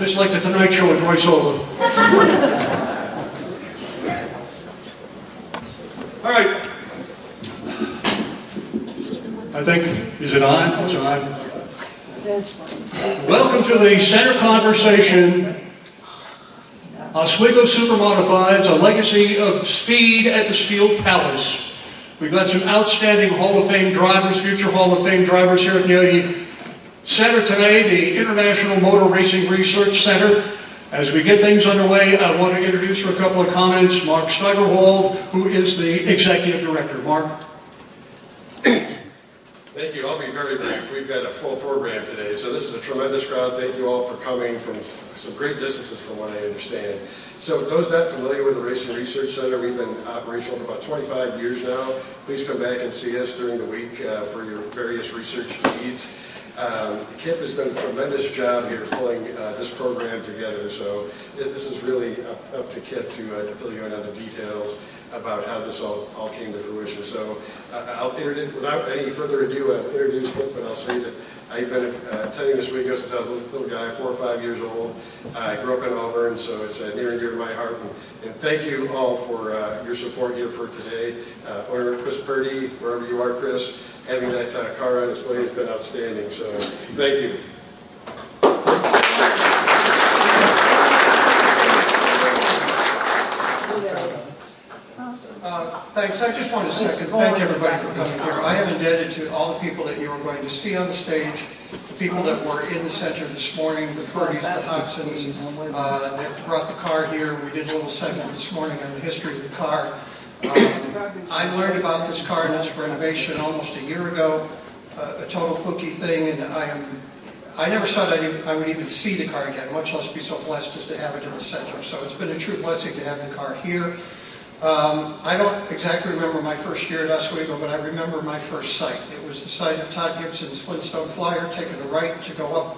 It's like the Tonight Show with Roy Sullivan. All right. I think, is it on? It's on. Welcome to the center conversation. Oswego Supermodifieds, a legacy of speed at the Steel Palace. We've got some outstanding Hall of Fame drivers, future Hall of Fame drivers here at the center today, the International Motor Racing Research Center. As we get things underway, I want to introduce for a couple of comments Mark Steigerwald, who is the Executive Director. Mark. Thank you. I'll be very brief. We've got a full program today, so this is a tremendous crowd. Thank you all for coming from some great distances from what I understand. So those not familiar with the Racing Research Center, we've been operational for about 25 years now. Please come back and see us during the week for your various research needs. Kip has done a tremendous job here pulling this program together, so this is really up to Kip to fill you in on the details about how this all came to fruition. So I'll introduce, without any further ado, I'll introduce Kip, but I'll say that I've been attending this weekend since I was a little guy, 4 or 5 years old. I grew up in Auburn, so it's near and dear to my heart. And thank you all for your support here for today. Owner Chris Purdy, wherever you are, Chris, having that car on display has been outstanding. So thank you. Thanks. I just want to thank everybody for coming here. I am indebted to all the people that you are going to see on the stage, the people that were in the center this morning, the Purdys, the Hobsons, that brought the car here. We did a little segment this morning on the history of the car. I learned about this car and its renovation almost a year ago, a total fluky thing, and I never thought I would even see the car again, much less be so blessed as to have it in the center. So it's been a true blessing to have the car here. I don't exactly remember my first year at Oswego, but I remember my first sight. It was the site of Todd Gibson's Flintstone Flyer, taking a right to go up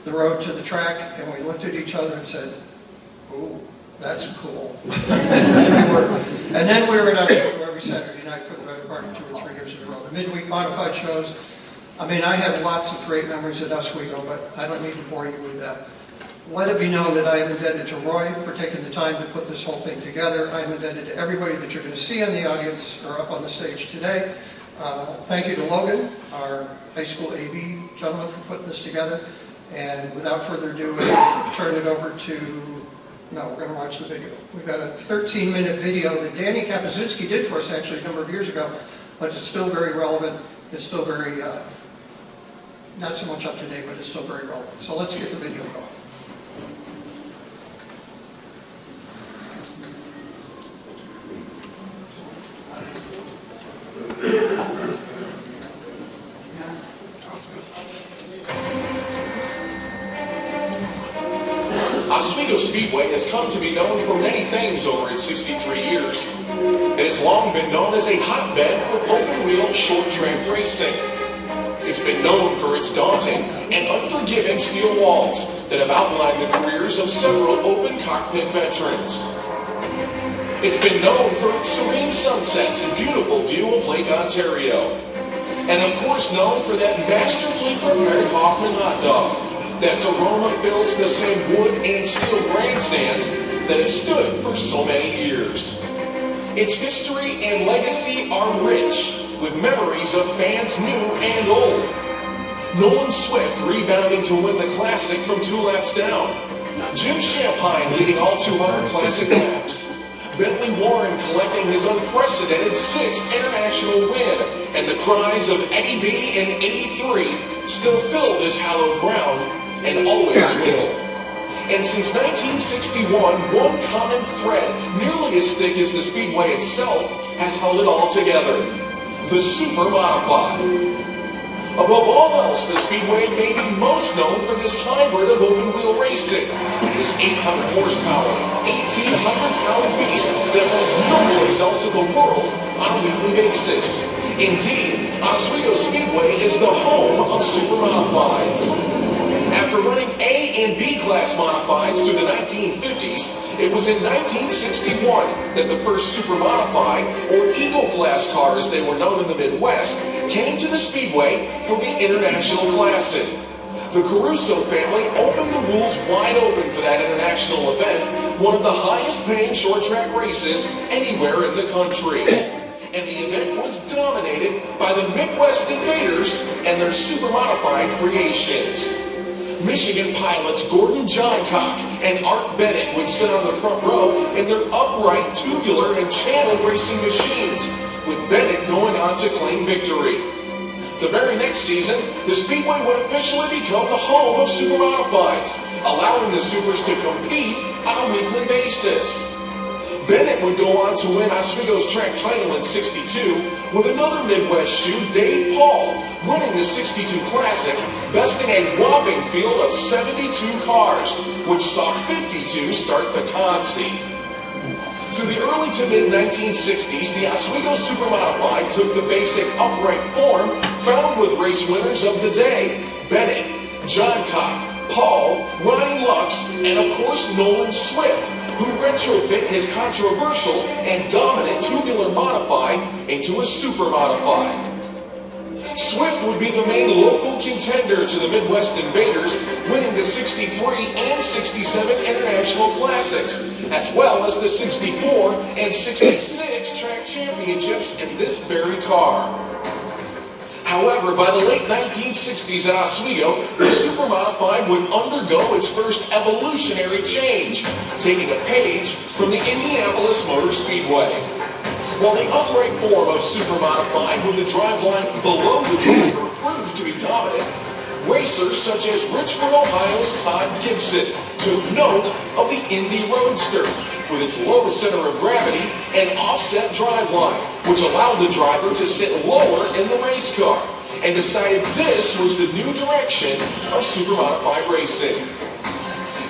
the road to the track, and we looked at each other and said, "Ooh, that's cool." And then we were at Oswego every Saturday night for the better part of 2 or 3 years in a row. The midweek modified shows. I mean, I have lots of great memories at Oswego, but I don't need to bore you with them. Let it be known that I am indebted to Roy for taking the time to put this whole thing together. I am indebted to everybody that you're going to see in the audience or up on the stage today. Thank you to Logan, our high school AV gentleman, for putting this together. And without further ado, I'll turn it over to, no, we're going to watch the video. We've got a 13-minute video that Danny Kapuzinski did for us actually a number of years ago, but it's still very relevant. It's still very, not so much up to date, but it's still very relevant. So let's get the video going. Oswego Speedway has come to be known for many things over its 63 years. It has long been known as a hotbed for open-wheel short-track racing. It's been known for its daunting and unforgiving steel walls that have outlined the careers of several open cockpit veterans. It's been known for its serene sunsets and beautiful view of Lake Ontario. And of course known for that masterfully prepared Hoffman hot dog that's aroma fills the same wood and steel grandstands that have stood for so many years. Its history and legacy are rich, with memories of fans new and old. Nolan Swift rebounding to win the Classic from 2 laps down. Jim Champagne leading all 200 Classic laps. Bentley Warren collecting his unprecedented 6th international win. And the cries of Eddie B in '83 still fill this hallowed ground and always will. And since 1961, one common thread, nearly as thick as the Speedway itself, has held it all together. The Super Modified. Above all else, the Speedway may be most known for this hybrid of open-wheel racing. This 800 horsepower, 1,800-pound beast that holds no place else in the world on a weekly basis. Indeed, Oswego Speedway is the home of Super Modifieds. After running A and B class modifieds through the 1950s, it was in 1961 that the first Super Modified, or Eagle class car as they were known in the Midwest, came to the Speedway for the International Classic. The Caruso family opened the rules wide open for that international event, one of the highest paying short track races anywhere in the country. And the event was dominated by the Midwest Invaders and their super modified creations. Michigan pilots Gordon Johncock and Art Bennett would sit on the front row in their upright, tubular, and channel racing machines, with Bennett going on to claim victory. The very next season, the Speedway would officially become the home of super modifieds, allowing the supers to compete on a weekly basis. Bennett would go on to win Oswego's track title in '62 with another Midwest shoe, Dave Paul, winning the '62 Classic, besting a whopping field of 72 cars, which saw 52 start the Consi. Through the early to mid-1960s, the Oswego Super Modified took the basic upright form found with race winners of the day: Bennett, Johncock, Paul, Ronnie Lux, and of course Nolan Swift, who retrofit his controversial and dominant tubular modified into a super modified. Swift would be the main local contender to the Midwest Invaders, winning the '63 and '67 International Classics, as well as the '64 and '66 track championships in this very car. However, by the late 1960s at Oswego, the Super Modified would undergo its first evolutionary change, taking a page from the Indianapolis Motor Speedway. While the upright form of Super Modified with the driveline below the driver proved to be dominant, racers such as Richmond, Ohio's Todd Gibson took note of the Indy Roadster, with its low center of gravity and offset driveline, which allowed the driver to sit lower in the race car, and decided this was the new direction of super modified racing.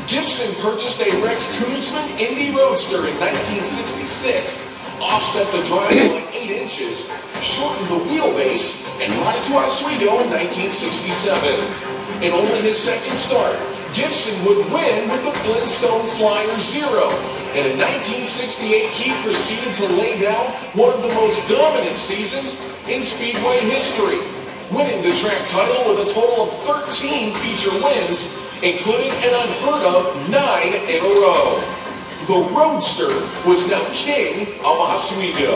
Gibson purchased a wrecked Koenigsmann Indy Roadster in 1966, offset the driveline 8 inches, shortened the wheelbase, and brought it to Oswego in 1967. In only his second start, Gibson would win with the Flintstone Flyer Zero, and in 1968 he proceeded to lay down one of the most dominant seasons in Speedway history, winning the track title with a total of 13 feature wins, including an unheard of 9 in a row. The Roadster was now king of Oswego.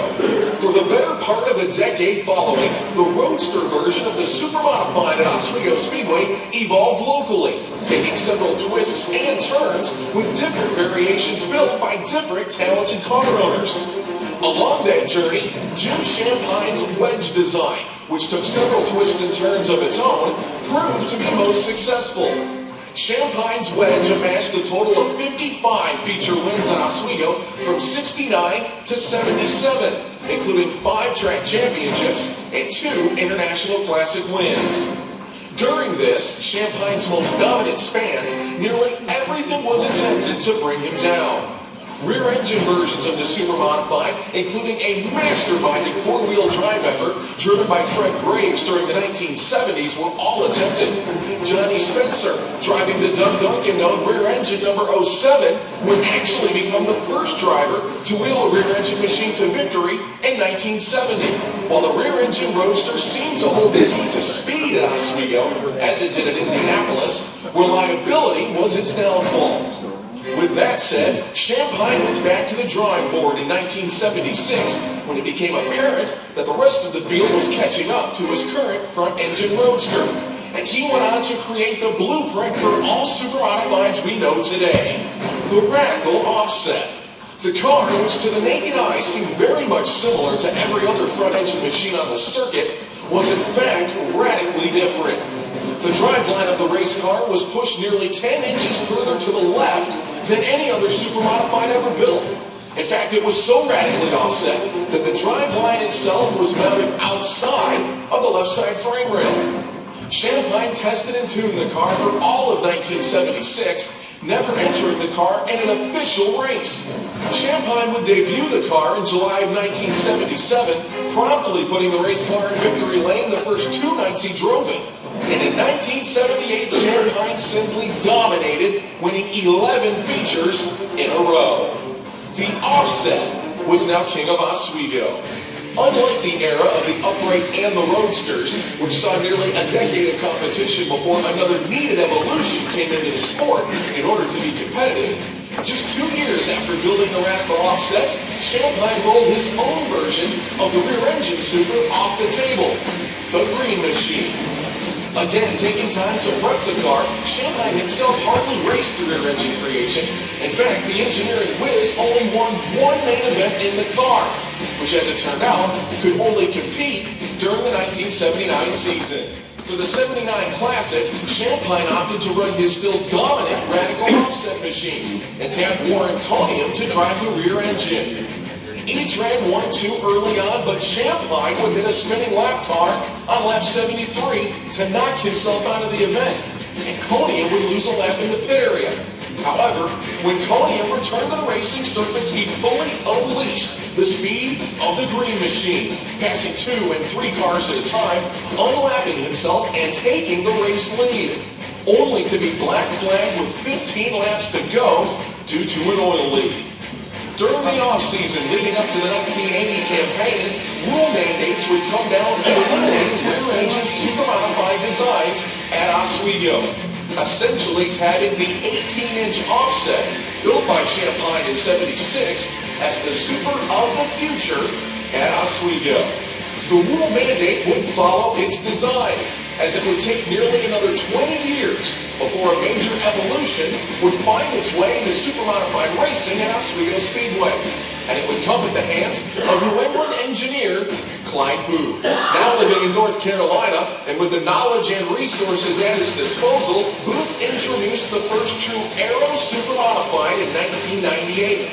For the better part of a decade following, the Roadster version of the Super Modified at Oswego Speedway evolved locally, taking several twists and turns with different variations built by different talented car owners. Along that journey, Jim Champine's wedge design, which took several twists and turns of its own, proved to be most successful. Champine's wedge amassed a total of 55 feature wins at Oswego from '69 to '77, including 5 track championships and 2 international classic wins. During this, Champine's most dominant span, nearly everything was attempted to bring him down. Rear-engine versions of the Super Modified, including a masterminded 4-wheel drive effort driven by Fred Graves during the 1970s, were all attempted. Johnny Spencer, driving the Doug Duncan-known rear-engine number 07, would actually become the first driver to wheel a rear-engine machine to victory in 1970. While the rear-engine Roadster seemed to hold the key to speed at Oswego, as it did at Indianapolis, reliability was its downfall. With that said, Champine went back to the drawing board in 1976 when it became apparent that the rest of the field was catching up to his current front-engine Roadster, and he went on to create the blueprint for all super modifieds we know today, the Radical Offset. The car, which to the naked eye seemed very much similar to every other front-engine machine on the circuit, was in fact radically different. The driveline of the race car was pushed nearly 10 inches further to the left than any other super modified ever built. In fact, it was so radically offset that the driveline itself was mounted outside of the left side frame rail. Champine tested and tuned the car for all of 1976, never entering the car in an official race. Champine would debut the car in July of 1977, promptly putting the race car in victory lane the first 2 nights he drove it. And in 1978, Champine simply dominated, winning 11 features in a row. The Offset was now king of Oswego. Unlike the era of the upright and the roadsters, which saw nearly a decade of competition before another needed evolution came into the sport in order to be competitive, just 2 years after building the radical offset, Champagne rolled his own version of the rear engine Super off the table, the Green Machine. Again, taking time to prep the car, Champagne himself hardly raced the rear engine creation. In fact, the engineering whiz only won one main event in the car, which, as it turned out, could only compete during the 1979 season. For the 79 Classic, Champagne opted to run his still dominant radical offset machine and tapped Warren Conium to drive the rear engine. Each ran 1-2 early on, but Champagne would hit a spinning lap car on lap 73 to knock himself out of the event, and Conium would lose a lap in the pit area. However, when Conium returned to the racing surface, he fully unleashed the speed of the Green Machine, passing 2 and 3 cars at a time, unlapping himself and taking the race lead, only to be black flagged with 15 laps to go due to an oil leak. During the off-season leading up to the 1980 campaign, rule mandates would come down eliminating rear-engine super-modified designs at Oswego, essentially tagging the 18-inch offset built by Champagne in '76 as the Super of the future at Oswego. The rule mandate would follow its design, as it would take nearly another 20 years before a major evolution would find its way into super-modified racing at Oswego Speedway, and it would come at the hands of New England engineer Clyde Booth. Now living in North Carolina, and with the knowledge and resources at his disposal, Booth introduced the first true Aero Super Modified in 1998.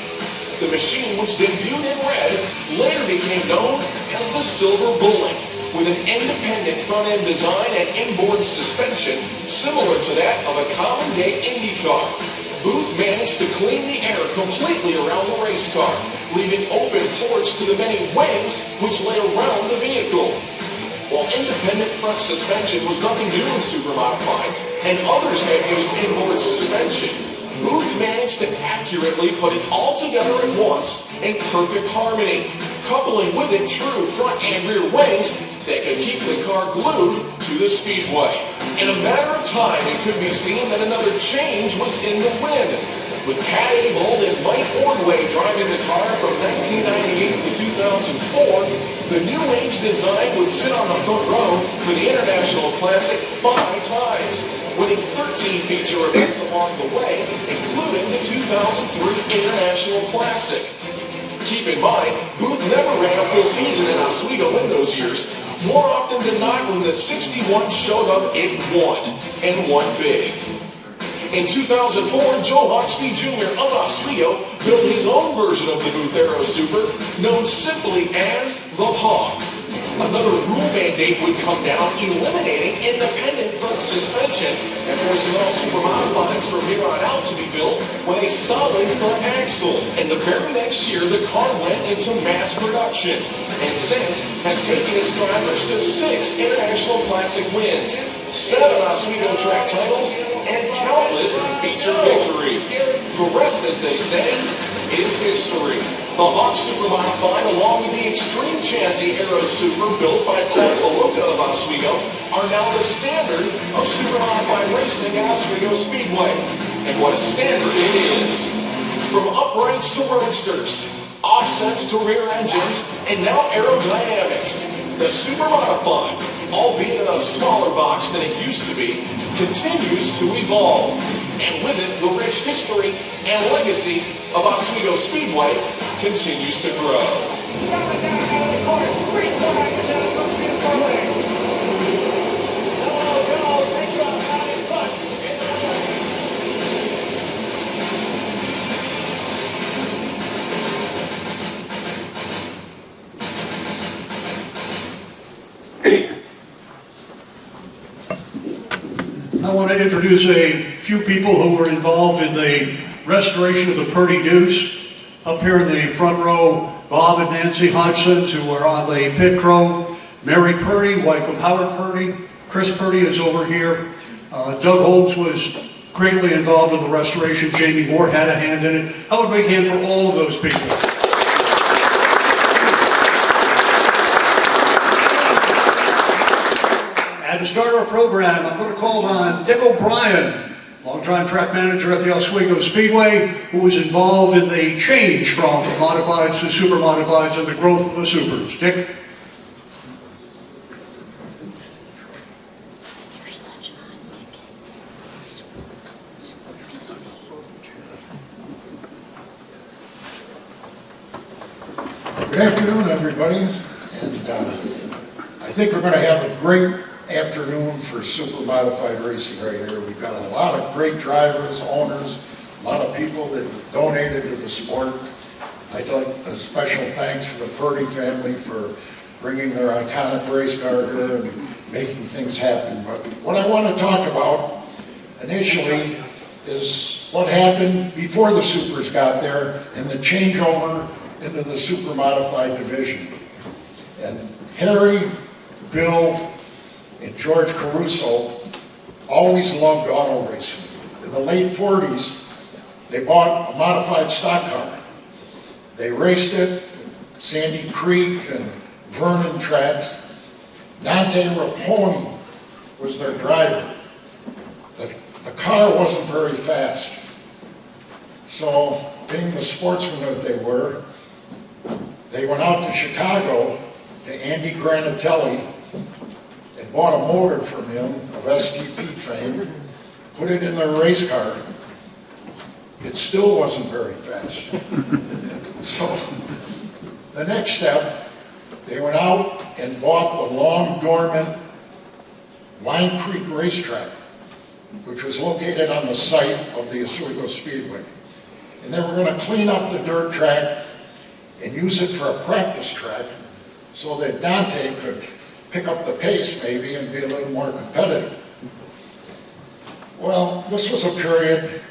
The machine, which debuted in red, later became known as the Silver Bullet, with an independent front-end design and inboard suspension similar to that of a common-day Indy car. Booth managed to clean the air completely around the race car, leaving open ports to the many wings which lay around the vehicle. While independent front suspension was nothing new in super modifieds, and others had used inboard suspension, Booth managed to accurately put it all together at once in perfect harmony, coupling with it true front and rear wings that could keep the car glued to the speedway. In a matter of time, it could be seen that another change was in the wind, with Pat Abel and Mike Ordway driving the car from 1998 to 2004. The new age design would sit on the front row for the International Classic 5 times, winning 13 feature events along the way, including the 2003 International Classic. Keep in mind, Booth never ran a full season in Oswego in those years. More often than not, when the 61 showed up, it won, and won big. In 2004, Joe Hawksby Jr. of Oswego built his own version of the Booth Aero Super, known simply as the Hawk. Another rule mandate would come down, eliminating independent front suspension and forcing all super modifieds from here on out to be built with a solid front axle. And the very next year, the car went into mass production, and since has taken its drivers to 6 International Classic wins, 7 Oswego track titles, and countless feature victories. The rest, as they say, is history. The Hawk Super Modified, along with the Extreme Chassis Aero Super built by Paul Paloka of Oswego, are now the standard of super modified racing at Oswego Speedway. And what a standard it is! From uprights to roadsters, offsets to rear engines, and now aerodynamics, the Super Modified, albeit in a smaller box than it used to be, continues to evolve. And with it, the rich history and legacy of Oswego Speedway continues to grow. I want to introduce a few people who were involved in the restoration of the Purdy Deuce. Up here in the front row, Bob and Nancy Hodgsons, who are on the pit crew. Mary Purdy, wife of Howard Purdy. Chris Purdy is over here. Doug Holmes was greatly involved in the restoration. Jamie Moore had a hand in it. I would make a hand for all of those people. And to start our program, I'm going to call on Dick O'Brien, longtime track manager at the Oswego Speedway, who was involved in the change from the modifieds to super modifieds and the growth of the supers. Dick? Good afternoon, everybody, and I think we're going to have a great afternoon for super modified racing right here. We've got a lot of great drivers, owners, a lot of people that donated to the sport. I'd like a special thanks to the Purdy family for bringing their iconic race car here and making things happen. But what I want to talk about initially is what happened before the supers got there and the changeover into the super modified division. And Harry, Bill, and George Caruso always loved auto racing. In the late 40s, they bought a modified stock car. They raced it, Sandy Creek and Vernon tracks. Dante Raponi was their driver. The car wasn't very fast. So, being the sportsmen that they went out to Chicago to Andy Granatelli and bought a motor from him of STP fame, put it in their race car. It still wasn't very fast. So the next step, they went out and bought the long dormant Wine Creek racetrack, which was located on the site of the Oswego Speedway. And they were going to clean up the dirt track and use it for a practice track so that Dante could pick up the pace maybe and be a little more competitive. Well, this was a period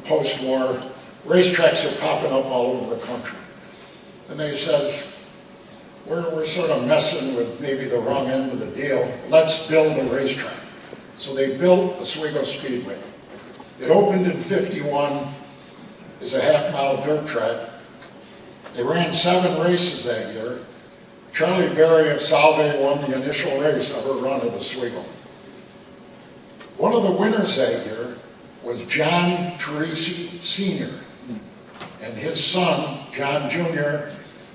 post-war. Racetracks are popping up all over the country. And they says, we're sort of messing with maybe the wrong end of the deal. Let's build a racetrack. So they built Oswego Speedway. It opened in '51 as a half-mile dirt track. They ran 7 races that year. Charlie Berry of Salve won the initial race ever run at Oswego. One of the winners that year was John Teresi Sr. and his son, John Jr.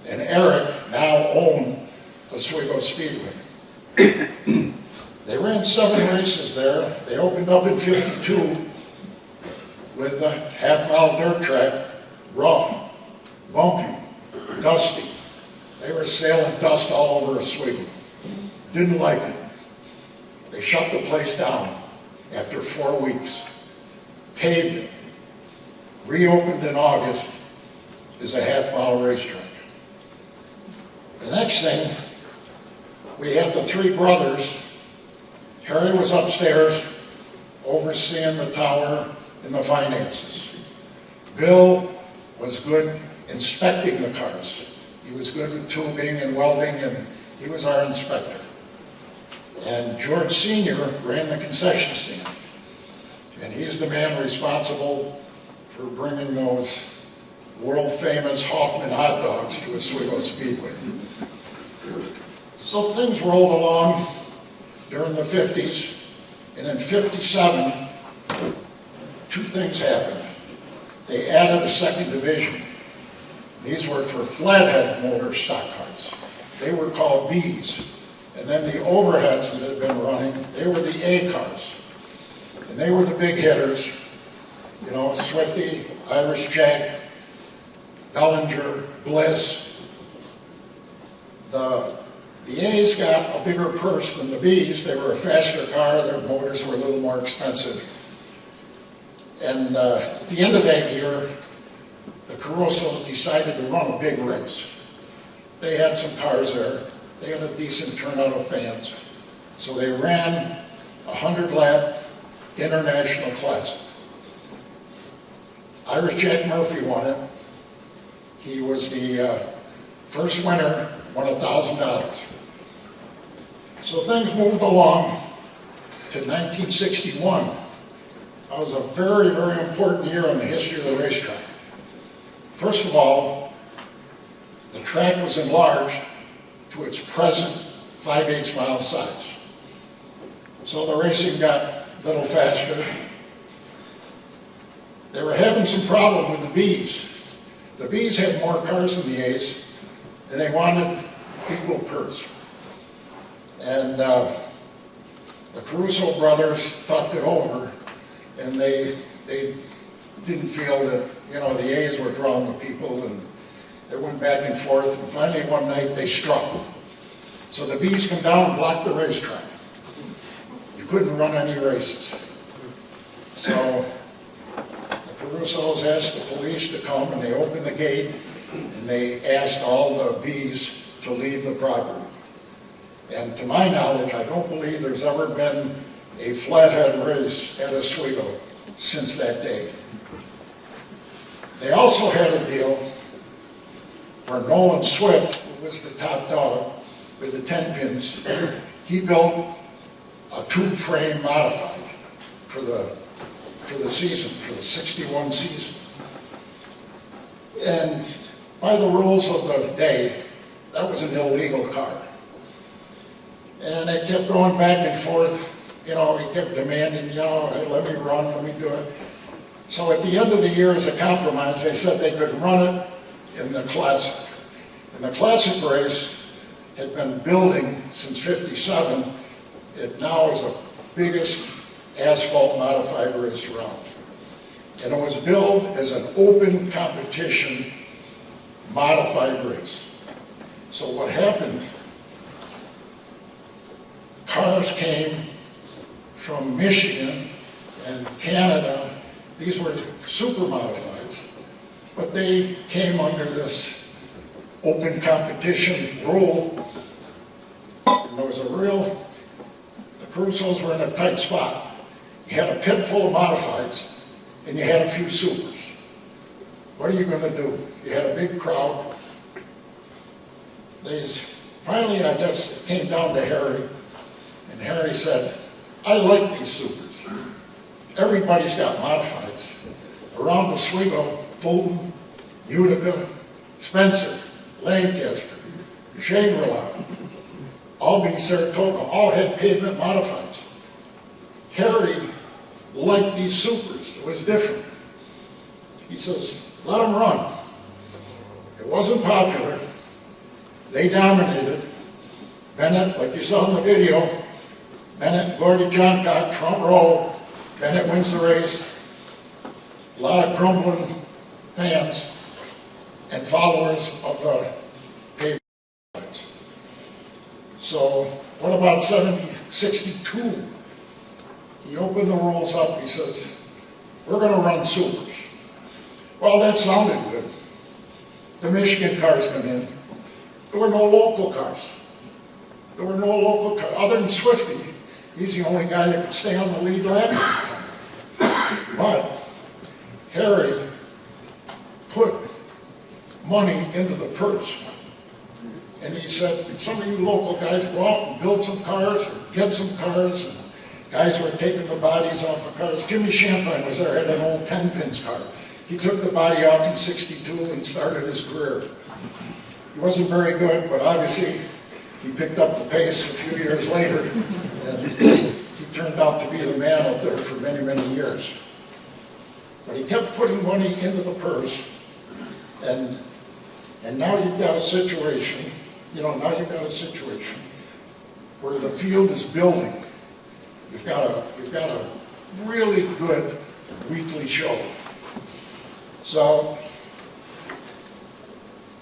and Eric now own Oswego Speedway. They ran 7 races there. They opened up in '52 with a half-mile dirt track, rough, bumpy, dusty. They were sailing dust all over Oswego. Didn't like it. They shut the place down after 4 weeks. Paved it. Reopened in August as a half-mile racetrack. The next thing, we had the 3 brothers. Harry was upstairs overseeing the tower and the finances. Bill was good inspecting the cars. He was good with tubing and welding, and he was our inspector. And George Sr. ran the concession stand. And he's the man responsible for bringing those world-famous Hoffman hot dogs to Oswego Speedway. So things rolled along during the 50s, and in '57, 2 things happened. They added a second division. These were for flathead motor stock cars. They were called Bs. And then the overheads that had been running, they were the A cars. And they were the big hitters. You know, Swifty, Irish Jack, Bellinger, Bliss. The A's got a bigger purse than the Bs. They were a faster car. Their motors were a little more expensive. And at the end of that year, the Carusos decided to run a big race. They had some cars there. They had a decent turnout of fans. So they ran a 100-lap international classic. Irish Jack Murphy won it. He was the first winner, won $1,000. So things moved along to 1961. That was a very, very important year in the history of the racetrack. First of all, the track was enlarged to its present 5/8 mile size. So the racing got a little faster. They were having some problem with the Bs. The Bs had more cars than the As, and they wanted equal purse. And the Caruso brothers talked it over, and they didn't feel that, you know, the A's were drawing the people, and they went back and forth, and finally one night they struck. So the B's come down and blocked the racetrack. You couldn't run any races. So the Carusos asked the police to come, and they opened the gate, and they asked all the B's to leave the property. And to my knowledge, I don't believe there's ever been a flathead race at Oswego since that day. They also had a deal where Nolan Swift, who was the top dog with the 10 pins, he built a tube frame modified for the season, for the 61 season. And by the rules of the day, that was an illegal car. And it kept going back and forth. You know, he kept demanding, you know, hey, let me run, let me do it. So at the end of the year, as a compromise, they said they could run it in the Classic. And the Classic race had been building since '57. It now is the biggest asphalt modified race around. And it was billed as an open competition modified race. So what happened, cars came from Michigan and Canada. These were super modifieds, but they came under this open competition rule. And there was a real, the Carusos were in a tight spot. You had a pit full of modifieds, and you had a few supers. What are you going to do? You had a big crowd. Finally, I guess, it came down to Harry, and Harry said, I like these supers. Everybody's got modifieds. Around Oswego, Fulton, Utica, Spencer, Lancaster, Shangri-La, Albany, Saratoga, all had pavement modifieds. Harry liked these supers. It was different. He says, let them run. It wasn't popular. They dominated. Bennett, like you saw in the video, Bennett and Gordy Johncock, front row. Bennett wins the race. A lot of grumbling fans and followers of the pavement modifieds. So what about 62? He opened the rules up. He says, we're going to run supers. Well, that sounded good. The Michigan cars come in. There were no local cars. There were no local cars. Other than Swifty, he's the only guy that could stay on the lead lap. But Harry put money into the purse. And he said, some of you local guys go out and build some cars or get some cars. And guys were taking the bodies off of cars. Jimmy Champagne was there, had an old 10-pins car. He took the body off in '62 and started his career. He wasn't very good, but obviously he picked up the pace a few years later, and he turned out to be the man up there for many, many years. But he kept putting money into the purse, and now you've got a situation, where the field is building. You've got a really good weekly show. So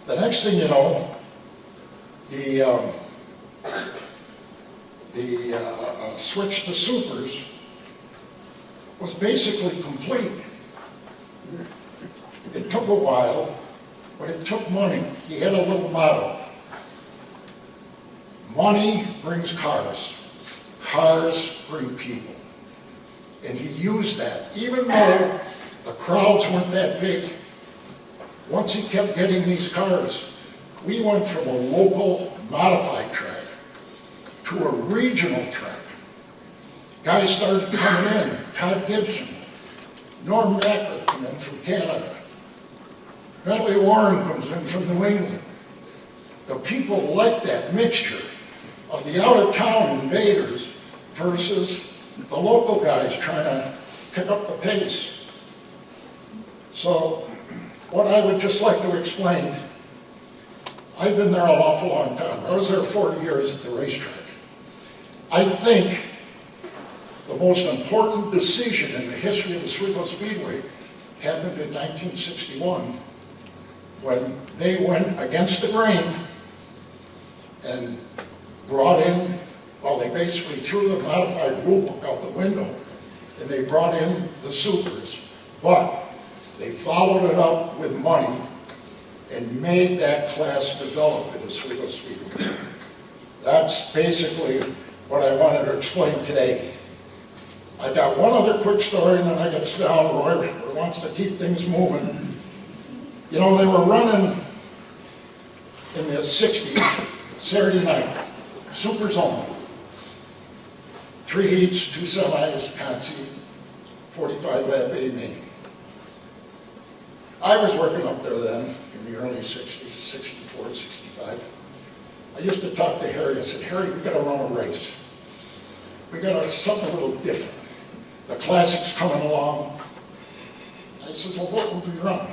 the next thing you know, the switch to supers was basically complete. It took a while, but it took money. He had a little motto. Money brings cars. Cars bring people. And he used that. Even though the crowds weren't that big, once he kept getting these cars, we went from a local modified track to a regional track. Guys started coming in. Todd Gibson, Norm Macklin come in from Canada. Bentley Warren comes in from New England. The people like that mixture of the out-of-town invaders versus the local guys trying to pick up the pace. So what I would just like to explain, I've been there an awful long time. I was there 40 years at the racetrack. I think the most important decision in the history of the Oswego Speedway happened in 1961 when they went against the grain and brought in, well, they basically threw the modified rule book out the window and they brought in the supers. But they followed it up with money and made that class develop at Oswego Speedway. That's basically what I wanted to explain today. I got one other quick story and then I got to sit down. Roy wants to keep things moving. You know, they were running in the 60s, Saturday night, supers only. 3 heats, 2 semis, Consi, 45 lap A main. I was working up there then in the early 60s, 64, 65. I used to talk to Harry. I said, Harry, we got to run a race. We got to something a little different. The classic's coming along. I said, well, what would we run?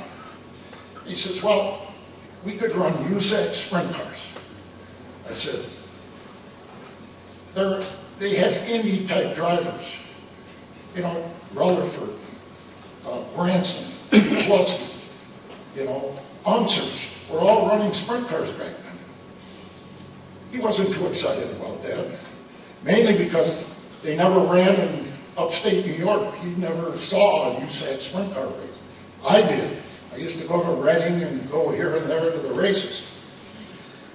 He says, well, we could run USAC sprint cars. I said, they have Indy type drivers. You know, Rutherford, Branson, Klosky, you know, Unsers were all running sprint cars back then. He wasn't too excited about that, mainly because they never ran in upstate New York. He never saw a USAC sprint car race. I did. I used to go to Reading and go here and there to the races.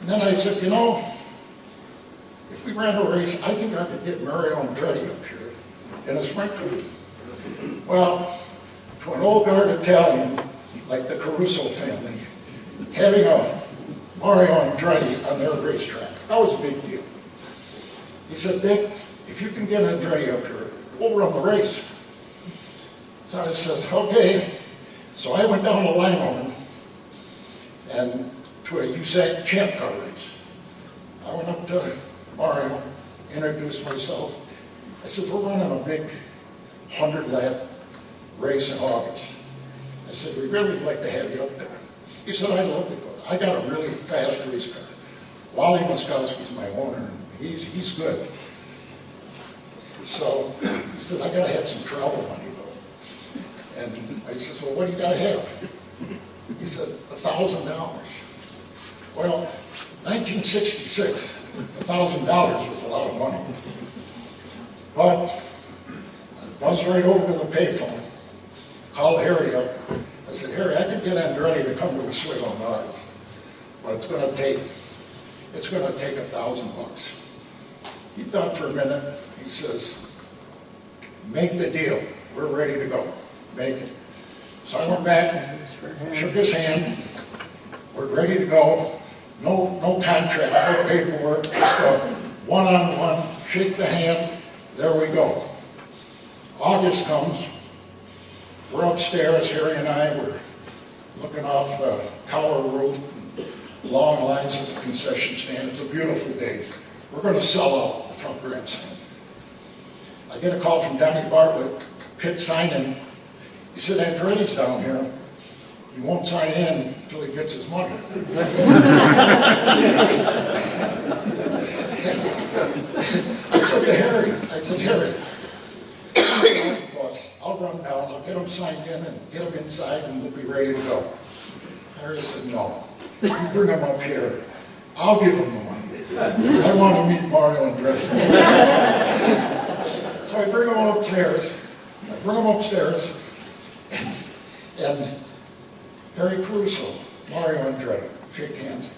And then I said, you know, if we ran a race, I think I could get Mario Andretti up here in a sprint car. Well, to an old guard Italian, like the Caruso family, having a Mario Andretti on their racetrack, that was a big deal. He said, Dick, if you can get Andretti up here, we'll run the race. So I said, okay. So I went down to Langhorne and to a USAC champ car race. I went up to Mario, introduced myself. I said, we're running a big 100-lap race in August. I said, we really would like to have you up there. He said, I'd love to go. I got a really fast race car. Wally Muskowski's my owner, and he's good. So he said, I got to have some travel money, though. And I said, well, what do you got to have? He said, $1,000. Well, 1966, $1,000 was a lot of money. But I buzzed right over to the payphone, called Harry up. I said, Harry, I can get Andretti to come to Oswego in August, but it's going to take $1,000. He thought for a minute. He says, make the deal. We're ready to go. Make it. So I went back, shook his hand. We're ready to go. No contract, no paperwork, just a one-on-one, shake the hand, there we go. August comes, we're upstairs, Harry and I, we're looking off the tower roof, long lines at the concession stand. It's a beautiful day. We're going to sell out the front grandstand. I get a call from Donnie Bartlett, pit sign-in. He said, Andretti's down here. He won't sign in until he gets his money. I said, Harry, I'll run down, I'll get him signed in and get him inside and we'll be ready to go. Harry said, no, you bring him up here, I'll give him the money. I want to meet Mario Andretti. So I bring him upstairs, and Harry Caruso, Mario Andretti, shake hands.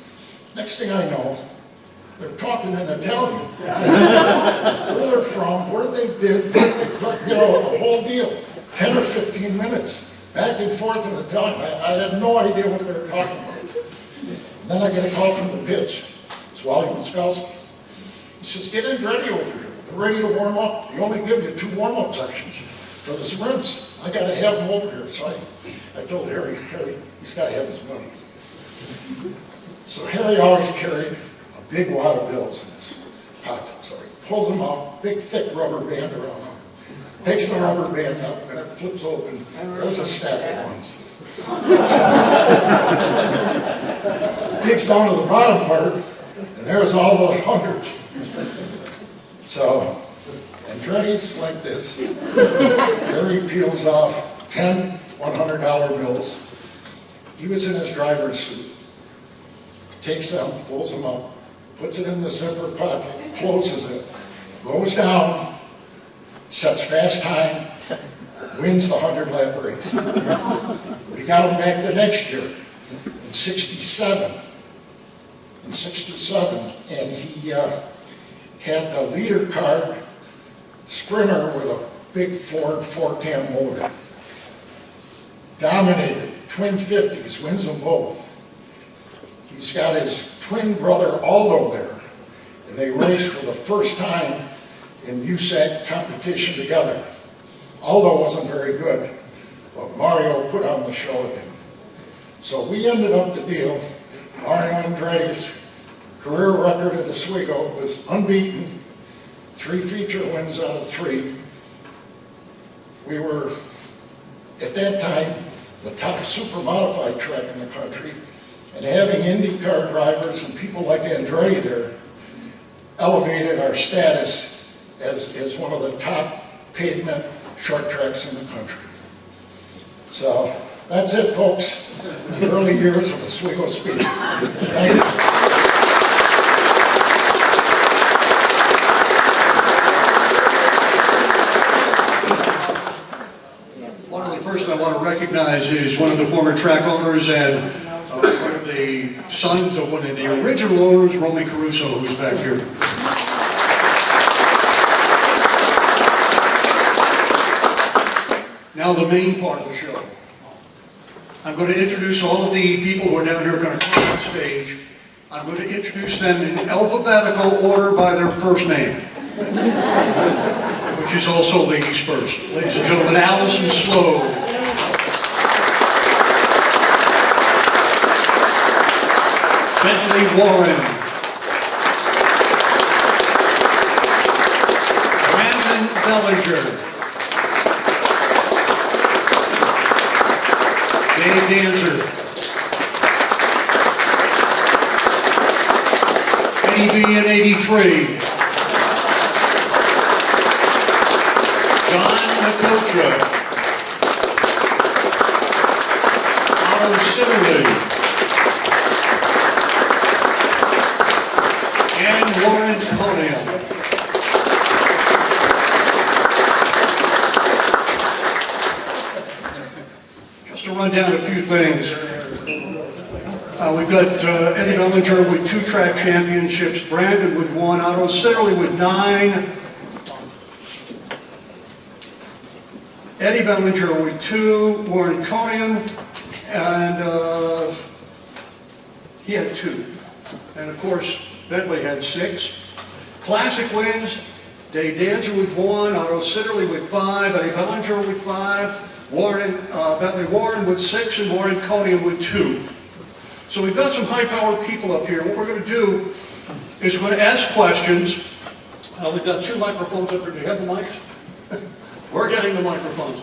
Next thing I know, they're talking in Italian. Where they're from, where they did, you know, the whole deal. 10 or 15 minutes, back and forth in Italian. I have no idea what they're talking about. And then I get a call from the pits. It's Wally Muskowski. He says, get Andretti over here. They're ready to warm up. They only give you 2 warm-up sections for the sprints. I got to have him over here. So I told Harry, he's got to have his money. So Harry always carried a big wad of bills in his pocket. So he pulls them out, big thick rubber band around them. Takes the rubber band up and it flips open. There's a stack of ones. Digs down to the bottom part and there's all the hundreds. So, Andretti's like this. There he peels off 10 $100 bills. He was in his driver's suit. Takes them, pulls them up, puts it in the zipper pocket, closes it, goes down, sets fast time, wins the 100-lap race. We got him back the next year in '67. In '67, and he had the leader card Sprinter with a big Ford 4-cam motor. Dominated, twin 50s, wins them both. He's got his twin brother Aldo there, and they raced for the first time in USAC competition together. Aldo wasn't very good, but Mario put on the show again. So we ended up the deal. Mario Andretti's career record at Oswego was unbeaten, 3 feature wins out of 3. We were, at that time, the top super modified track in the country, and having IndyCar drivers and people like Andretti there elevated our status as one of the top pavement short tracks in the country. So that's it, folks. The early years of Oswego Speedway. Thank you. One of the person I want to recognize is one of the former track owners and one of the sons of one of the original owners, Romy Caruso, who's back here. Now the main part of the show. I'm going to introduce all of the people who are down here going to come on stage. I'm going to introduce them in alphabetical order by their first name, which is also ladies first. Ladies and gentlemen, Allison Slow. Bentley Warren. Brandon Bellinger. Dave Danzer. Eddie B in '83. John Makocha. Otto Sitterly. And Warren Conan. Just to run down a few things. We've got Eddie Bellinger with 2 track championships, Brandon with 1, Otto Sitterly with 9, Eddie Bellinger with 2, Warren Conan, and he had 2. And of course, Bentley had 6. Classic wins, Dave Danzer with 1, Otto Sitterly with 5, Eddie Bellinger with 5, Bentley Warren with 6, and Warren Conan with 2. So we've got some high-powered people up here. What we're going to do is we're going to ask questions. We've got 2 microphones up here. Do you have the mics? We're getting the microphones.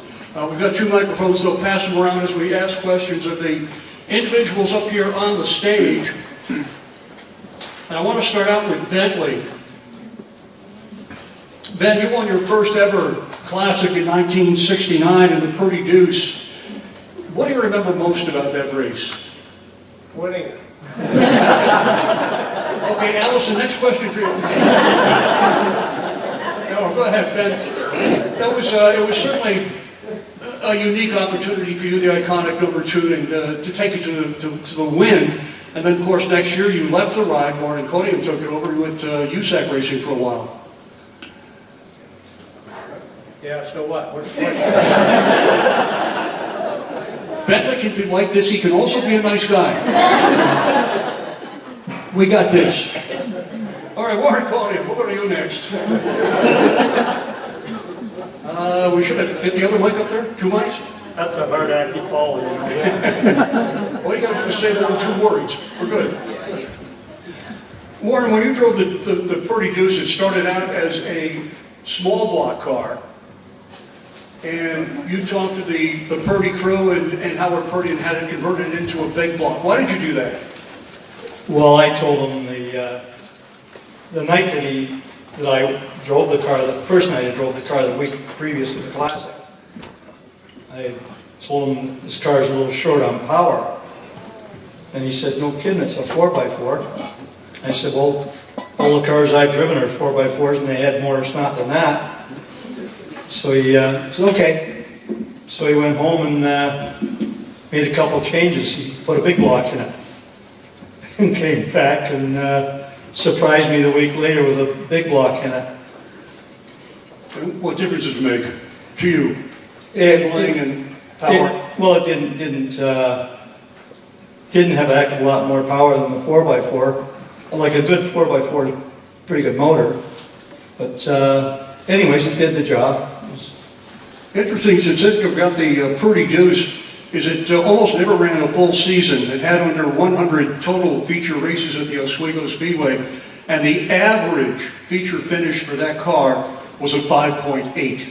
We've got 2 microphones. They'll pass them around as we ask questions of the individuals up here on the stage. And I want to start out with Bentley. Ben, you won your first ever classic in 1969 in the Purdy Deuce. What do you remember most about that race? Winning. Okay, Allison, next question for you. No, go ahead, Ben. It was certainly a unique opportunity for you, the iconic number 2, and to take it to the win. And then, of course, next year you left the ride. Warren Conan took it over. You went to USAC racing for a while. Yeah, so what? Bentley can be like this. He can also be a nice guy. We got this. All right, Warren Conan, we'll go to you next. We should have get the other mic up there. 2 mics? That's a hard act to follow, you know. All you got to do is say 1 or 2 words. We're good. Warren, when you drove the Purdy Deuce, it started out as a small block car. And you talked to the Purdy crew and Howard Purdy and had it converted into a big block. Why did you do that? Well, I told him the night that I drove the car, the first night I drove the car the week previous to the Classic, I told him this car is a little short on power. And he said, no kidding, it's a 4x4. I said, well, all the cars I've driven are 4x4s and they had more snot than that. So he said, okay. So he went home and made a couple changes. He put a big block in it. And came back and surprised me the week later with a big block in it. What difference does it make to you? Handling and power? Well, it didn't have a heck of a lot more power than the 4x4. Like a good 4x4 is a pretty good motor. But anyways, it did the job. Interesting statistic about the Purdy Deuce is it almost never ran a full season. It had under 100 total feature races at the Oswego Speedway, and the average feature finish for that car was a 5.8.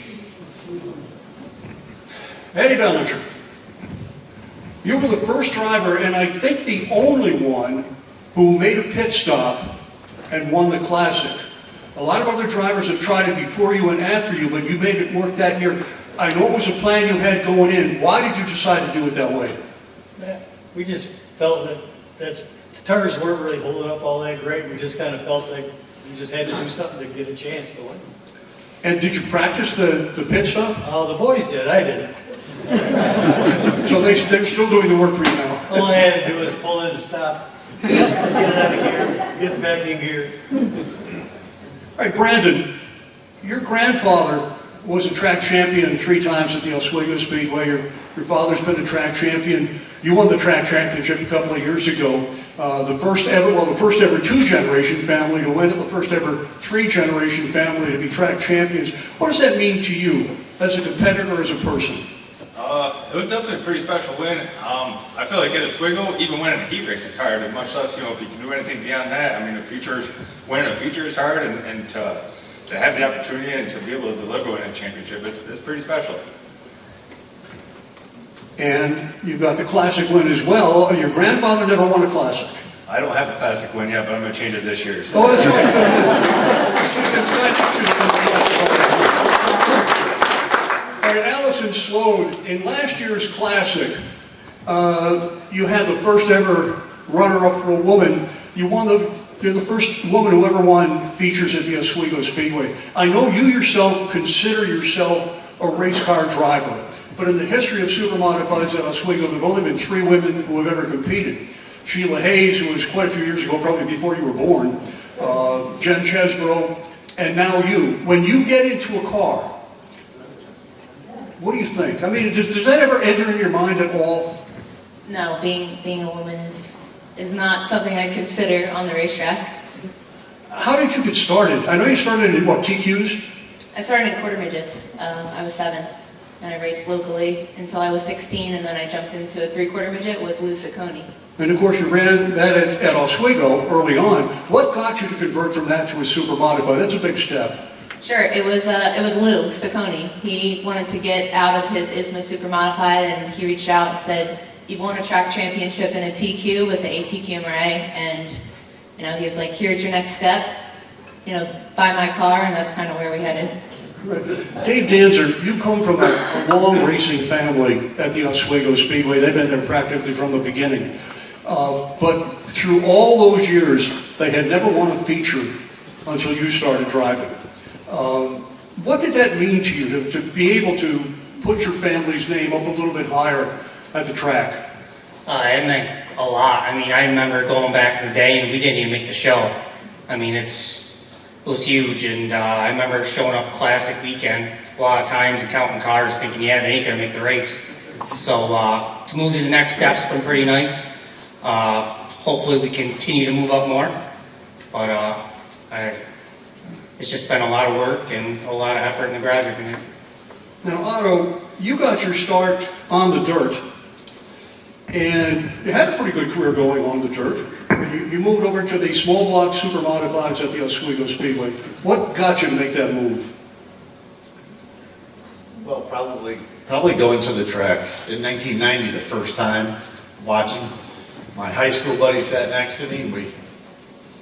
Eddie Bellinger, you were the first driver, and I think the only one who made a pit stop and won the Classic. A lot of other drivers have tried it before you and after you, but you made it work that year. I know it was a plan you had going in. Why did you decide to do it that way? We just felt that the tires weren't really holding up all that great. We just kind of felt like we just had to do something to get a chance to win. And did you practice the pit stop? Oh, the boys did. I didn't. So they're still doing the work for you now. All I had to do was pull in and stop, get it out of gear, get it back in gear. All right, Brandon, your grandfather was a track champion 3 times at the Oswego Speedway. Your father's been a track champion. You won the track championship a couple of years ago. The first ever 2-generation family to win it, the first ever 3-generation family to be track champions. What does that mean to you as a competitor, as a person? It was definitely a pretty special win. I feel like at Oswego, even winning a heat race is hard, and much less, if you can do anything beyond that. I mean, winning a feature is hard, and to have the opportunity and to be able to deliver in a championship, it's pretty special. And you've got the Classic win as well. Your grandfather never won a Classic. I don't have a Classic win yet, but I'm going to change it this year. So. Oh, that's right. All right, Allison Sloan, in last year's Classic, you had the first ever runner-up for a woman. You're the first woman who ever won features at the Oswego Speedway. I know you yourself consider yourself a race car driver, but in the history of supermodifieds at Oswego, there have only been 3 women who have ever competed. Sheila Hayes, who was quite a few years ago, probably before you were born, Jen Chesbrough, and now you. When you get into a car, what do you think? I mean, does that ever enter in your mind at all? No, being a woman is not something I consider on the racetrack. How did you get started? I know you started in, what, TQs? I started in quarter midgets. I was 7, and I raced locally until I was 16, and then I jumped into a 3/4 midget with Lou Ciccone. And of course you ran that at Oswego early on. What got you to convert from that to a super modified? That's a big step. Sure, it was Lou Ciccone. He wanted to get out of his ISMA super modified, and he reached out and said, "You've won a track championship in a TQ with the ATQ IMRRC, and he's like, here's your next step. Buy my car," and that's kind of where we headed. Dave Danzer, you come from a long racing family at the Oswego Speedway. They've been there practically from the beginning. But through all those years, they had never won a feature until you started driving. What did that mean to you, to be able to put your family's name up a little bit higher at the track? It meant a lot. I mean, I remember going back in the day and we didn't even make the show. I mean, it was huge, and I remember showing up Classic weekend a lot of times and counting cars thinking, yeah, they ain't gonna make the race. So to move to the next step's been pretty nice. Hopefully we continue to move up more, but it's just been a lot of work and a lot of effort in the garage every night. Now, Otto, you got your start on the dirt, and you had a pretty good career going on the dirt. You moved over to the small block super modifieds at the Oswego Speedway. What got you to make that move? Well, probably going to the track. In 1990, the first time watching, my high school buddy sat next to me and we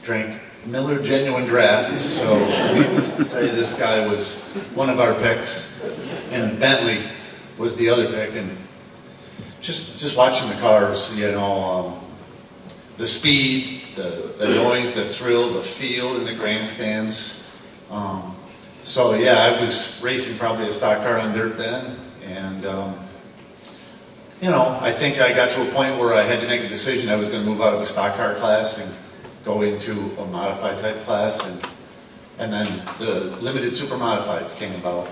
drank Miller Genuine Draft. So needless to say, this guy was one of our picks and Bentley was the other pick. And just watching the cars, you know, the speed, the noise, the thrill, the feel in the grandstands. So yeah, I was racing probably a stock car on dirt then, and you know, I think I got to a point where I had to make a decision. I was going to move out of the stock car class and go into a modified type class, and then the limited super modifieds came about.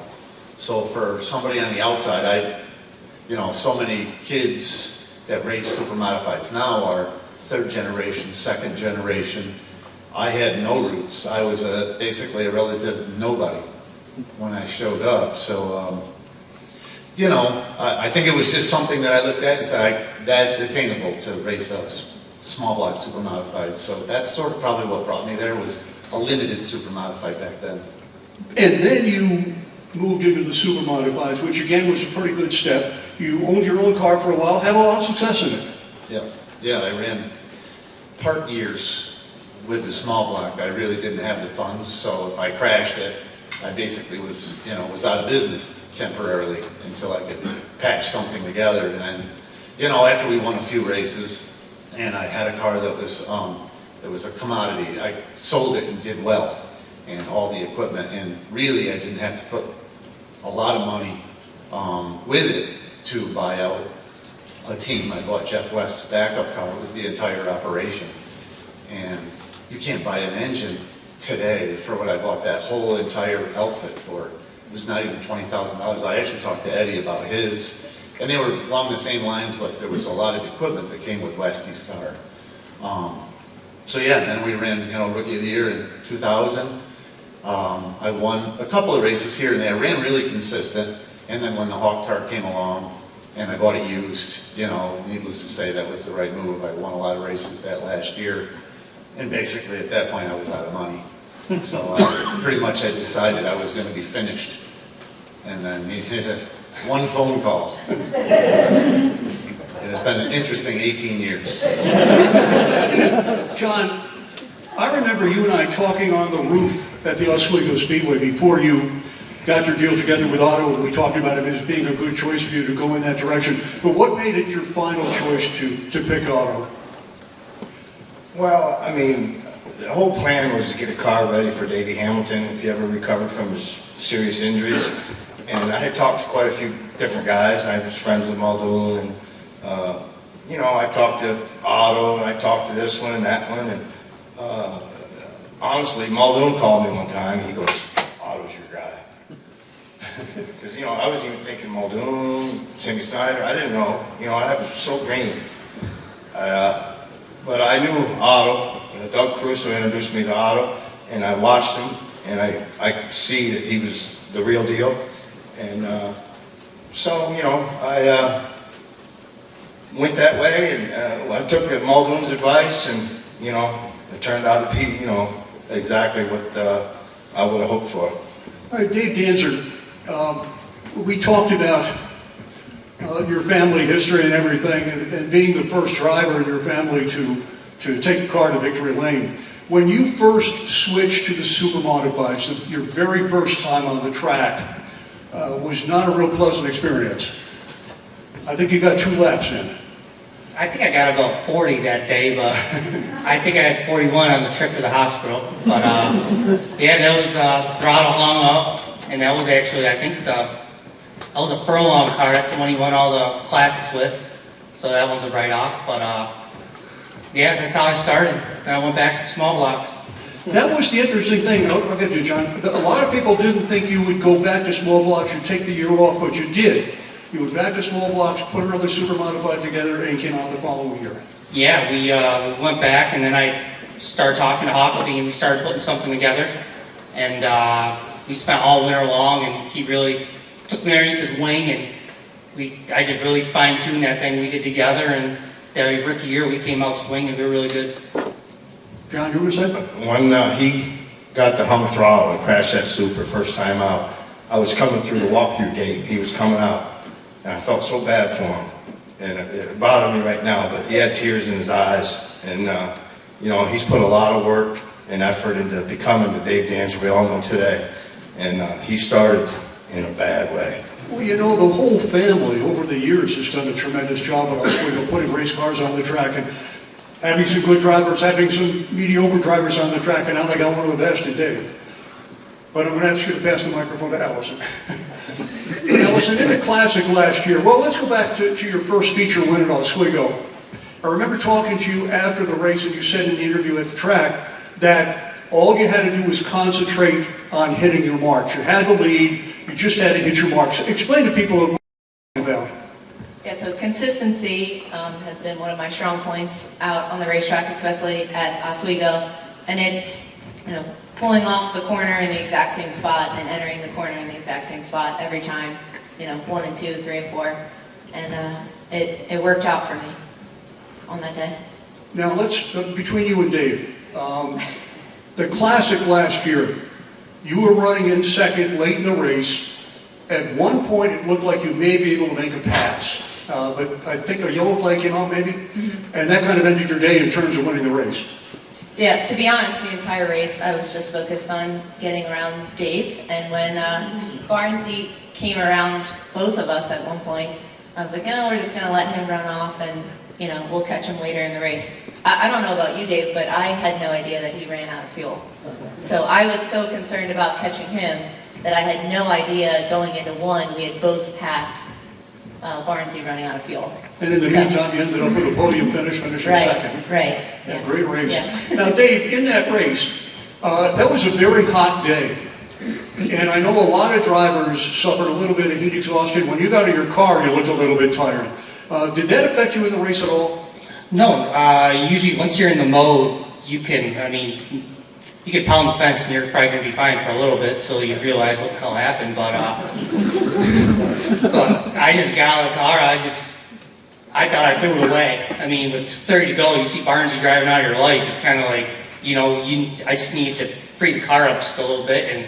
So for somebody on the outside, you know, so many kids that race super modifieds now are third generation, second generation. I had no roots. I was basically a relative nobody when I showed up. So, you know, I think it was just something that I looked at and said, that's attainable to race a small block super modified. So that's sort of probably what brought me there, was a limited super modified back then. And then you moved into the super modifieds, which again was a pretty good step. You owned your own car for a while, had a lot of success in it. Yeah, I ran part years with the small block. I really didn't have the funds, so if I crashed it, I basically was, you know, was out of business temporarily until I could patch something together. And then, you know, after we won a few races, and I had a car that was a commodity, I sold it and did well, and all the equipment, and really I didn't have to put a lot of money with it to buy out a team. I bought Jeff West's backup car. It was the entire operation. And you can't buy an engine today for what I bought that whole entire outfit for. It was not even $20,000. I actually talked to Eddie about his, and they were along the same lines, but there was a lot of equipment that came with Westy's car. So yeah, then we ran, you know, Rookie of the Year in 2000. I won a couple of races here and there. I ran really consistent, and then when the Hawk car came along, and I bought it used, you know, needless to say, that was the right move. I won a lot of races that last year. And basically at that point I was out of money. So pretty much I decided I was going to be finished. And then he hit one phone call. And it's been an interesting 18 years. John, I remember you and I talking on the roof at the Oswego Speedway before you got your deal together with Otto, and we talked about it as being a good choice for you to go in that direction. But what made it your final choice to pick Otto? Well, I mean, the whole plan was to get a car ready for Davey Hamilton if he ever recovered from his serious injuries. And I had talked to quite a few different guys. I was friends with Muldoon, and you know, I talked to Otto, and I talked to this one and that one. And honestly, Muldoon called me one time. He goes, "Otto's your guy." Because, you know, I was even thinking Muldoon, Timmy Snyder. I didn't know. You know, I was so green. But I knew Otto. Doug Crusoe introduced me to Otto, and I watched him, and I could see that he was the real deal. And so, you know, I went that way, and I took Muldoon's advice, and, you know, it turned out to be, you know, exactly what I would have hoped for. All right, Dave Danzer, we talked about your family history and everything, and being the first driver in your family to take a car to victory lane. When you first switched to the super modifieds, your very first time on the track, was not a real pleasant experience. I think you got 2 laps in. I think I got about 40 that day, but I think I had 41 on the trip to the hospital. But yeah, that was throttle hung up, and that was actually, I think that was a furlong car. That's the one he won all the classics with. So that one's a write-off. But yeah, that's how I started. Then I went back to the small blocks. That was the interesting thing. I'll get to you, John. A lot of people didn't think you would go back to small blocks, you'd take the year off, but you did. You went back to small blocks, put another super modified together, and came out the following year. Yeah, we went back, and then I started talking to Hawksby, and we started putting something together. And we spent all winter long, and he really took me underneath his wing, and I just really fine-tuned that thing we did together. And that rookie year, we came out swinging. We were really good. John, you were saying? When he got the Hummer throttle and crashed that Super first time out, I was coming through the walkthrough gate. He was coming out, and I felt so bad for him. And it bothered me right now, but he had tears in his eyes. And, you know, he's put a lot of work and effort into becoming the Dave Danzer we all know today. And he started in a bad way. Well, you know, the whole family over the years has done a tremendous job at Oswego, putting race cars on the track and having some good drivers, having some mediocre drivers on the track, and now they got one of the best in Dave. But I'm going to ask you to pass the microphone to Allison. Allison, in the Classic last year, well, let's go back to your first feature win at Oswego. I remember talking to you after the race, and you said in the interview at the track that all you had to do was concentrate on hitting your marks. You had the lead, you just had to hit your marks. Explain to people what you're about. Yeah, so consistency has been one of my strong points out on the racetrack, especially at Oswego. And it's, you know, pulling off the corner in the exact same spot and entering the corner in the exact same spot every time, you know, 1 and 2, 3 and 4. And it worked out for me on that day. Now let's, between you and Dave, the Classic last year, you were running in second late in the race. At one point it looked like you may be able to make a pass, but I think a yellow flag came out maybe, and that kind of ended your day in terms of winning the race. Yeah, to be honest, the entire race I was just focused on getting around Dave, and when Barnesy came around both of us at one point, I was like, no, we're just going to let him run off and, you know, we'll catch him later in the race. I don't know about you, Dave, but I had no idea that he ran out of fuel. So I was so concerned about catching him that I had no idea going into 1, we had both passed Barnesy running out of fuel. And in the meantime, you ended up with a podium finish, finishing second. Right. Yeah, great race. Yeah. Now, Dave, in that race, that was a very hot day. And I know a lot of drivers suffered a little bit of heat exhaustion. When you got in your car, you looked a little bit tired. Did that affect you in the race at all? No, usually once you're in the mode, you can, I mean, you can pound the fence and you're probably going to be fine for a little bit until you realize what the hell happened, but I just got out of the car, I thought I threw it away. I mean, with 30 to go, you see Barnesy driving out of your life, it's kind of like, you know, I just need to free the car up just a little bit, and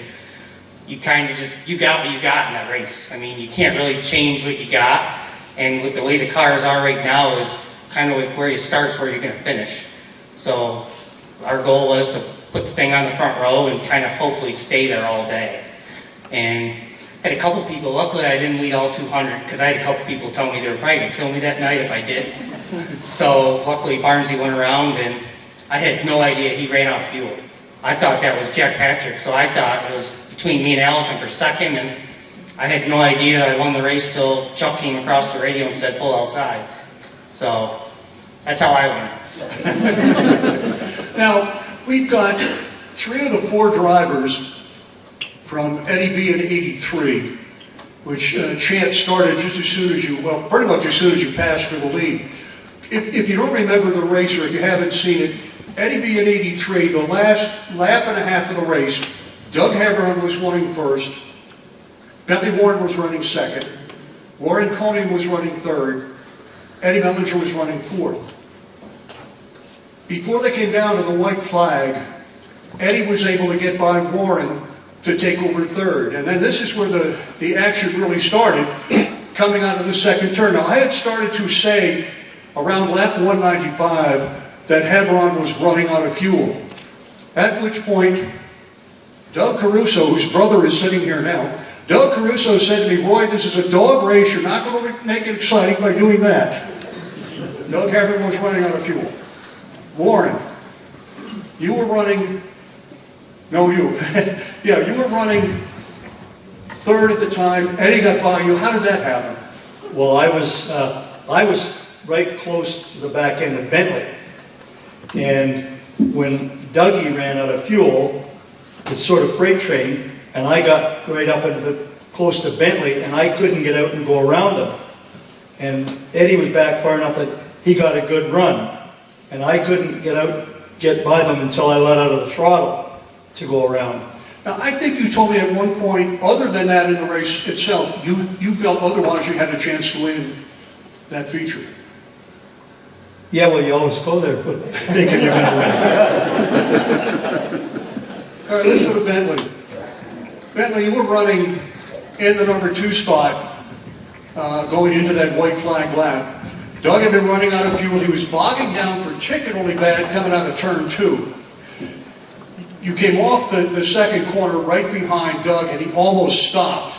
you kind of just, you got what you got in that race. I mean, you can't really change what you got, and with the way the cars are right now is kind of like where you start is where you're going to finish. So our goal was to put the thing on the front row and kind of hopefully stay there all day. And I had a couple people, luckily I didn't lead all 200 because I had a couple people tell me they were probably going to kill me that night if I did. So luckily Barnesy went around and I had no idea he ran out of fuel. I thought that was Jack Patrick, so I thought it was between me and Allison for second, and I had no idea I won the race till Chuck came across the radio and said pull outside. So that's how I learned. Now, we've got 3 of the 4 drivers from Eddie B in '83, which Chance started just as soon as you, well, pretty much as soon as you passed for the lead. If you don't remember the race, or if you haven't seen it, Eddie B in '83, the last lap and a half of the race, Doug Haveron was running first, Bentley Warren was running second, Warren Coney was running third, Eddie Mellinger was running fourth. Before they came down to the white flag, Eddie was able to get by Warren to take over third. And then this is where the action really started, coming out of the second turn. Now, I had started to say around lap 195 that Haveron was running out of fuel. At which point, Doug Caruso, whose brother is sitting here now, Doug Caruso said to me, Roy, this is a dog race. You're not going to make it exciting by doing that. Doug Haveron was running out of fuel. Warren, you were running, no you, yeah, you were running third at the time. Eddie got by you. How did that happen? Well, I was right close to the back end of Bentley. And when Dougie ran out of fuel, the sort of freight train, and I got right up into close to Bentley, and I couldn't get out and go around him. And Eddie was back far enough that he got a good run. And I couldn't get by them until I let out of the throttle to go around. Now, I think you told me at one point, other than that in the race itself, you felt otherwise you had a chance to win that feature. Yeah, well, you always go there thinking you're going to win. All right, let's go to Bentley. Bentley, you were running in the number 2 spot going into that white flag lap. Doug had been running out of fuel. He was bogging down particularly bad coming out of turn 2. You came off the second corner right behind Doug, and he almost stopped.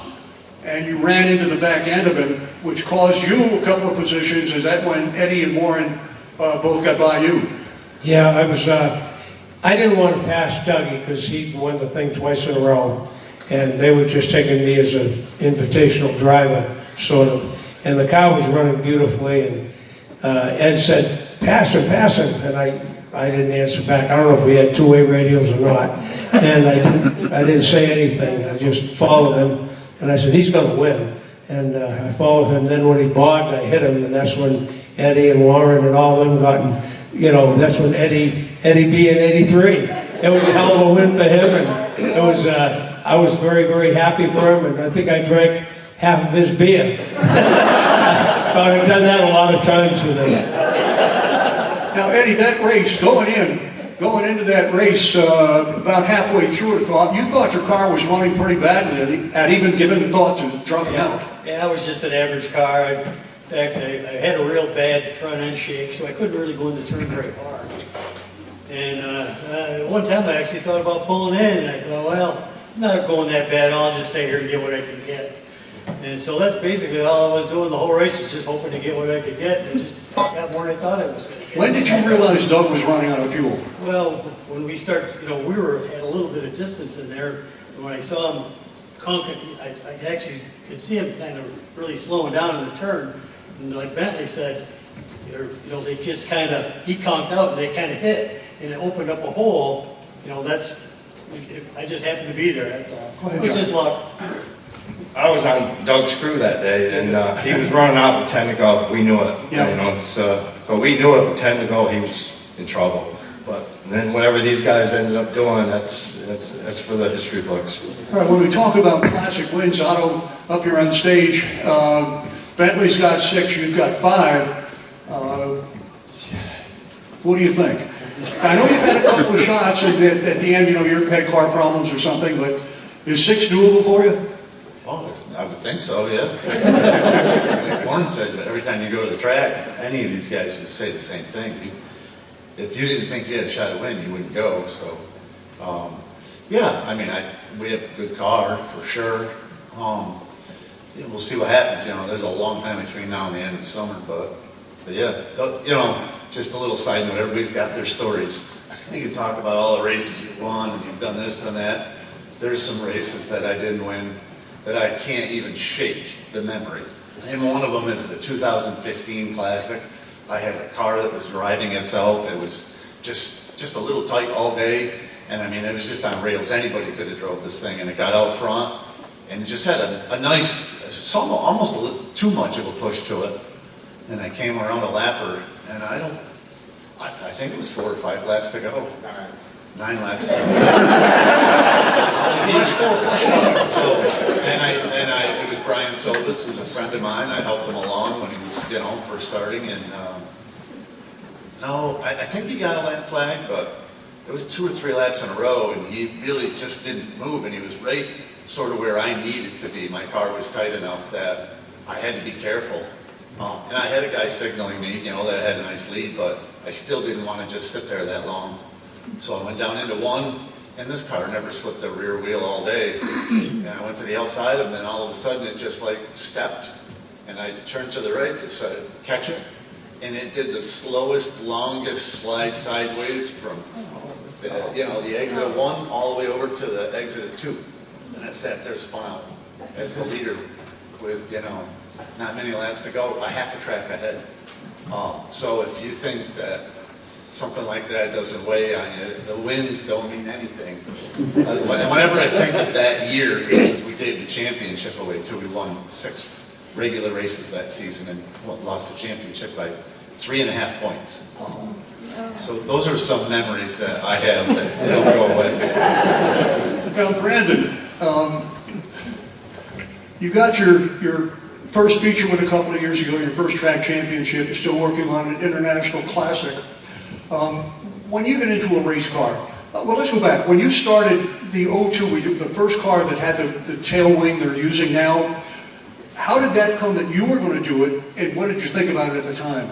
And you ran into the back end of him, which caused you a couple of positions. Is that when Eddie and Warren both got by you? Yeah, I didn't want to pass Dougie because he won the thing twice in a row. And they were just taking me as an invitational driver, sort of. And the car was running beautifully, and Ed said, pass him, and I didn't answer back. I don't know if we had two-way radios or not, and I didn't say anything. I just followed him, and I said, he's going to win. And I followed him. Then when he bogged, I hit him, and that's when Eddie and Warren and all of them got, that's when Eddie B in '83. It was a hell of a win for him, and it was. I was very, very happy for him, and I think I drank half of his beer. I've done that a lot of times with him. Now, Eddie, that race, going into that race, about halfway through it, you thought your car was running pretty badly, had even given thought to dropping out. Yeah, it was just an average car. In fact, I had a real bad front end shake, so I couldn't really go in the turn very hard. And one time I actually thought about pulling in, and I thought, well, I'm not going that bad. I'll just stay here and get what I can get. And so that's basically all I was doing the whole race, is just hoping to get what I could get. And just got more than I thought I was going to get. When did you realize Doug was running out of fuel? Well, when we started, we were at a little bit of distance in there. And when I saw him conking, I actually could see him kind of really slowing down in the turn. And like Bentley said, they just he conked out and they kind of hit, and it opened up a hole. I just happened to be there, that's all. It was just luck. I was on Doug's crew that day, and he was running out with 10 to go. We knew it. Yeah. So we knew it with 10 to go. He was in trouble. But then whatever these guys ended up doing, that's for the history books. All right, when we talk about classic wins, Otto, up here on stage, Bentley's got 6, you've got 5. What do you think? I know you've had a couple of shots at the end, you had car problems or something, but is 6 doable for you? Oh, I would think so, yeah. Like Warren said, every time you go to the track, any of these guys would say the same thing. If you didn't think you had a shot at win, you wouldn't go. So, yeah, we have a good car for sure. We'll see what happens. There's a long time between now and the end of the summer, but yeah, just a little side note. Everybody's got their stories. You can talk about all the races you've won and you've done this and that. There's some races that I didn't win that I can't even shake the memory. And one of them is the 2015 Classic. I had a car that was driving itself. It was just a little tight all day. And it was just on rails. Anybody could have drove this thing. And it got out front and it just had a nice, almost a little too much of a push to it. And I came around a lapper, and I think it was 4 or 5 laps to go. 9 laps to go. It was Brian Solis, who's a friend of mine. I helped him along when he was, first starting. And I think he got a lap flag, but it was 2 or 3 laps in a row, and he really just didn't move, and he was right sort of where I needed to be. My car was tight enough that I had to be careful. And I had a guy signaling me, that I had a nice lead, but I still didn't want to just sit there that long. So I went down into 1, and this car never slipped the rear wheel all day. And I went to the outside, and then all of a sudden it just stepped. And I turned to the right to catch it, and it did the slowest, longest slide sideways from the exit of 1 all the way over to the exit of 2. And I sat there spun out as the leader with, not many laps to go, a half a track ahead. So if you think that something like that doesn't weigh on you, the wins don't mean anything. Whenever I think of that year, because we gave the championship away too, we won 6 regular races that season and lost the championship by 3.5 points. So those are some memories that I have that don't go away. Now, Brandon, you got your first feature win a couple of years ago, your first track championship. You're still working on an international classic. When you get into a race car, Well, let's go back. When you started the 02, the first car that had the tail wing they're using now, how did that come that you were going to do it, and what did you think about it at the time?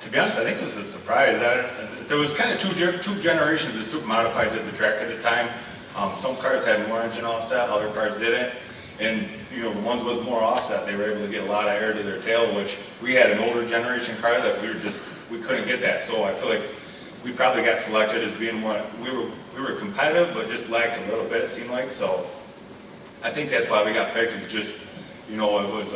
To be honest, I think it was a surprise. There was kind of two generations of super modifieds at the track at the time. Some cars had more engine offset, other cars didn't. And you know, the ones with more offset, they were able to get a lot of air to their tail, which we had an older generation car that we couldn't get that. So I feel like we probably got selected as being one. We were competitive, but just lacked a little bit, it seemed like. So I think that's why we got picked. It's just, you know, it was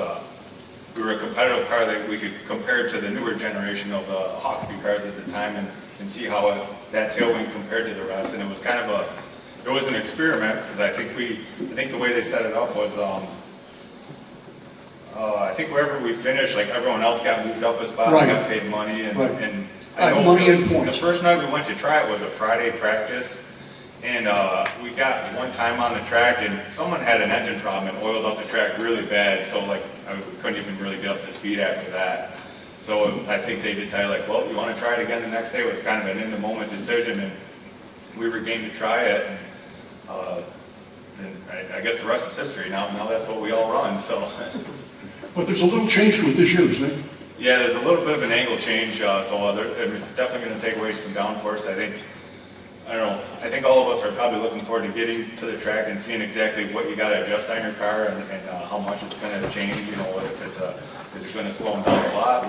we were a competitive car that we could compare to the newer generation of the Hawksby cars at the time and see how that tail wing compared to the rest. And it was kind of it was an experiment, because I think the way they set it up was, I think wherever we finished, like everyone else got moved up a spot, right. We got paid money, and I know money and points. The first night we went to try it was a Friday practice, and we got one time on the track, and someone had an engine problem and oiled up the track really bad, so like we couldn't even really get up to speed after that. So I think they decided, like, well, you want to try it again the next day? It was kind of an in-the-moment decision, and we were game to try it. And I guess the rest is history. Now that's what we all run. So. But there's a little change to it this year, isn't it? Yeah, there's a little bit of an angle change. So it's definitely going to take away some downforce. I don't know. I think all of us are probably looking forward to getting to the track and seeing exactly what you got to adjust on your car and how much it's going to change. You know, if is it going to slow them down a lot?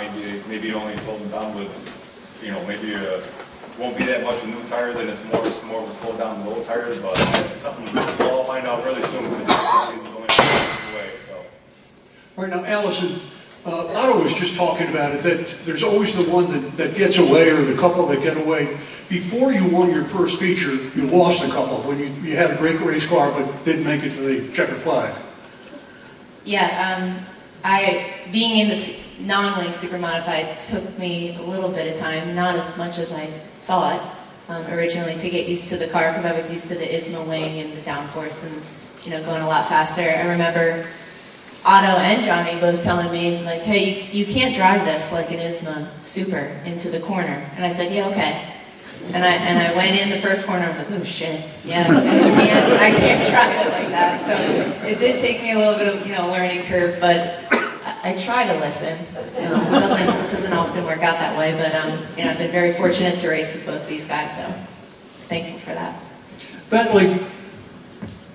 Maybe it only slows them down with, you know, maybe won't be that much with new tires, and it's more of a slow down with old tires. But it's something we'll all find out really soon, because the season's only 2 weeks away. So. All right, now, Allison, Otto was just talking about it, that there's always the one that gets away, or the couple that get away. Before you won your first feature, you lost a couple when you had a great race car but didn't make it to the checkered flag. Yeah, being in the non-wing super modified took me a little bit of time, not as much as I thought originally, to get used to the car, because I was used to the ISMA wing and the downforce and, you know, going a lot faster. I remember Otto and Johnny both telling me, like, hey, you can't drive this like an ISMA super into the corner. And I said, yeah, okay. And I went in the first corner, I was like, oh shit, yeah, I can't drive it like that. So it did take me a little bit of, you know, learning curve, but I try to listen. You know, it doesn't often work out that way, but you know, I've been very fortunate to race with both these guys, so thankful for that. Bentley,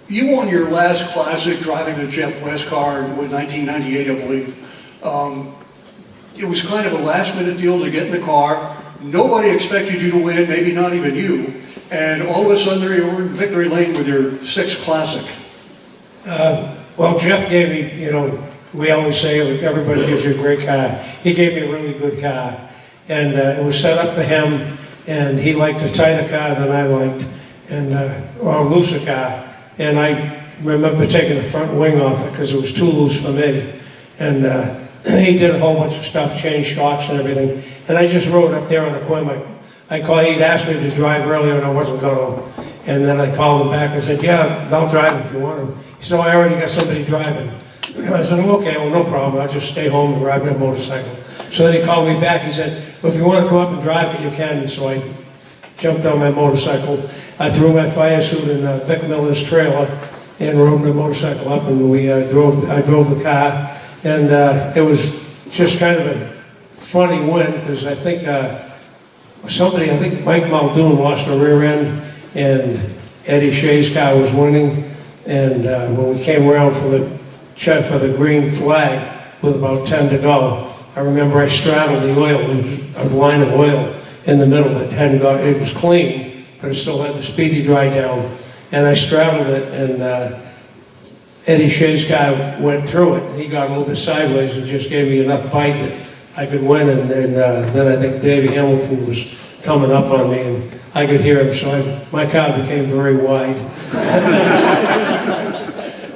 you won your last Classic driving the Jet West car in 1998, I believe. It was kind of a last-minute deal to get in the car. Nobody expected you to win, maybe not even you. And all of a sudden, you were in victory lane with your 6th Classic. Well, Jeff gave me, you know, we always say everybody gives you a great car. He gave me a really good car. And it was set up for him, and he liked a tighter car than I liked, and or a looser car. And I remember taking the front wing off it because it was too loose for me. And he did a whole bunch of stuff, changed shocks and everything. And I just rode up there on the corner. He'd asked me to drive earlier, and I wasn't going to. And then I called him back and said, yeah, I'll drive if you want him. He said, oh, I already got somebody driving. I said, oh, okay, well, no problem. I'll just stay home and ride my motorcycle. So then he called me back. He said, well, if you want to come up and drive it, you can. And so I jumped on my motorcycle. I threw my fire suit in Vic Miller's trailer and rode my motorcycle up, and I drove the car. And it was just kind of a funny win, because I think Mike Muldoon lost a rear end, and Eddie Shea's car was winning. And when we came around for the green flag with about 10 to go, I remember I straddled the oil. There was a line of oil in the middle that hadn't got, it was clean, but it still had the speedy dry down. And I straddled it, and Eddie Shea's car went through it. He got a little bit sideways and just gave me enough bite that I could win. And then I think Davey Hamilton was coming up on me, and I could hear him, so my car became very wide.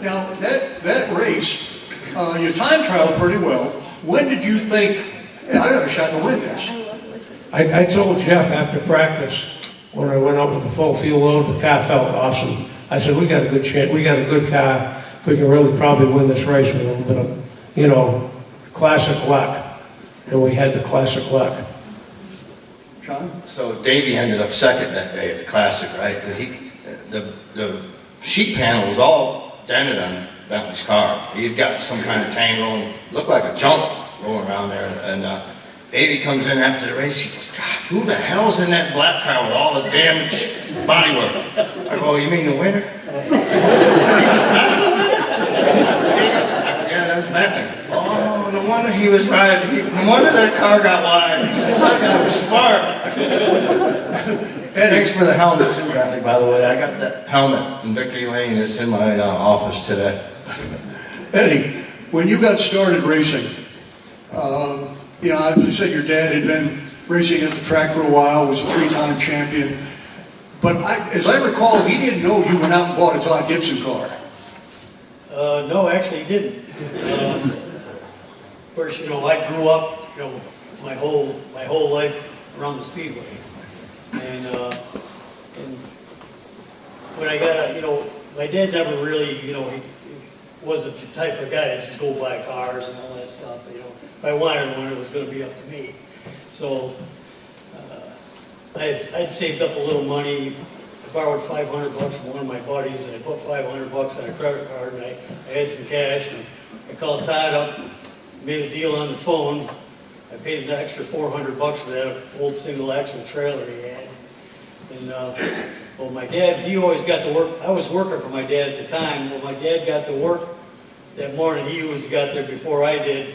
Now, that race, you time trialed pretty well. When did you think, hey, I got a shot to win this? I told Jeff after practice, when I went up with the full field load, the car felt awesome. I said, we got a good chance, we got a good car. We can really probably win this race with a little bit of, you know, classic luck. And we had the classic luck. John? So Davey ended up second that day at the Classic, right? The sheet panel was all dented on Bentley's car. He had got some kind of tangle and looked like a jump rolling around there. And Davey comes in after the race. He goes, God, who the hell's in that black car with all the damaged bodywork? I go, oh, you mean the winner? Yeah, that's Bentley. Oh, no wonder he was right. No wonder that car got wide. That guy was smart. Thanks for the helmet too, Bentley, by the way. I got that helmet in Victory Lane. It's in my office today. Eddie, when you got started racing, you know, as you said, your dad had been racing at the track for a while, was a 3-time champion. But as I recall, he didn't know you went out and bought a Todd Gibson car. No, actually he didn't. Of course, you know, I grew up, you know, my whole life around the Speedway. And when I got, you know, my dad never really, you know, he wasn't the type of guy to just go buy cars and all that stuff. You know, if I wanted one, it was going to be up to me. So I'd saved up a little money. I borrowed $500 from one of my buddies, and I put $500 on a credit card, and I had some cash, and I called Todd up, made a deal on the phone. I paid an extra $400 for that old single axle trailer he had. And well, my dad, he always got to work. I was working for my dad at the time. Well, my dad got to work that morning. He always got there before I did.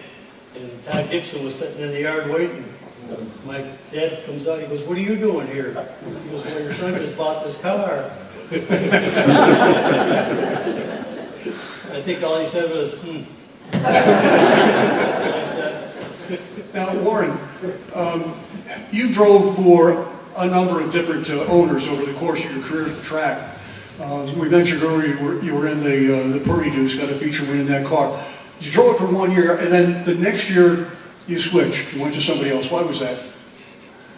And Todd Gibson was sitting in the yard waiting. My dad comes out, he goes, what are you doing here? He goes, well, your son just bought this car. I think all he said was, Now, Warren, you drove for a number of different owners over the course of your career at the track. We mentioned earlier you were in the Purdy Deuce, got a feature win in that car. You drove it for 1 year, and then the next year you switched. You went to somebody else. Why was that?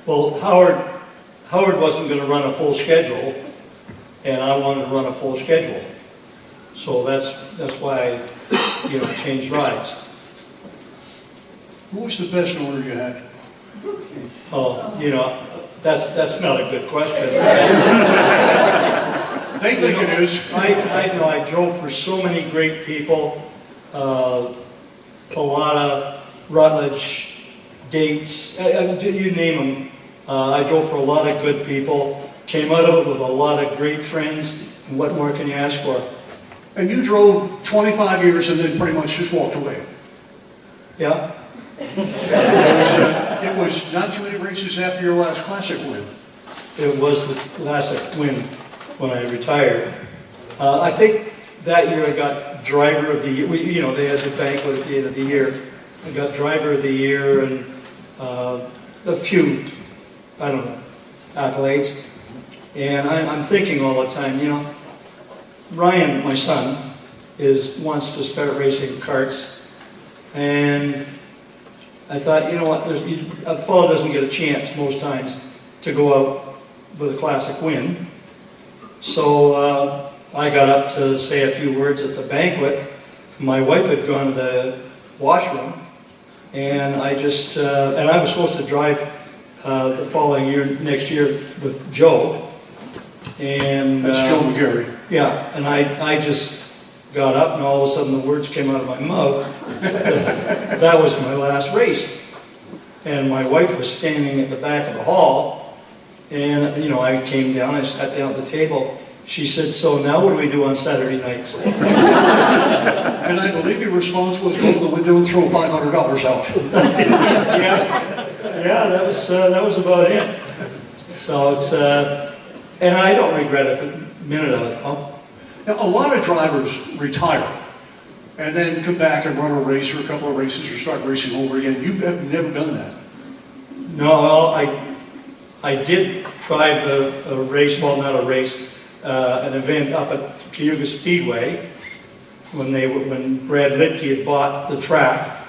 Well, Howard wasn't going to run a full schedule, and I wanted to run a full schedule. So that's why I, you know, changed rides. Who was the best owner you had? Oh, you know, that's not a good question. They think it is. I know I drove for so many great people. Pilata, Rutledge, Gates, you name them. I drove for a lot of good people. Came out of it with a lot of great friends. And what more can you ask for? And you drove 25 years and then pretty much just walked away. Yeah. It was not too many races after your last Classic win. It was the Classic win when I retired. I think that year I got Driver of the Year. You know, they had the banquet at the end of the year. I got Driver of the Year and a few, I don't know, accolades. And I'm thinking all the time, you know, Ryan, my son, wants to start racing karts. And I thought, you know what, a fellow doesn't get a chance most times to go out with a Classic win. So I got up to say a few words at the banquet. My wife had gone to the washroom, and I just, and I was supposed to drive the following year, next year with Joe. And that's Joe McGarry. Yeah, and I just got up, and all of a sudden the words came out of my mouth. That was my last race. And my wife was standing at the back of the hall, and, you know, I came down, I sat down at the table. She said, so now what do we do on Saturday nights? And I believe your response was go to the window and throw $500 out. Yeah, that was about it. So it's, and I don't regret a minute of it, huh? Now, a lot of drivers retire and then come back and run a race or a couple of races or start racing over again. You have never done that. No, well, I did drive a race, well, not a race, an event up at Oswego Speedway when Brad Litke had bought the track,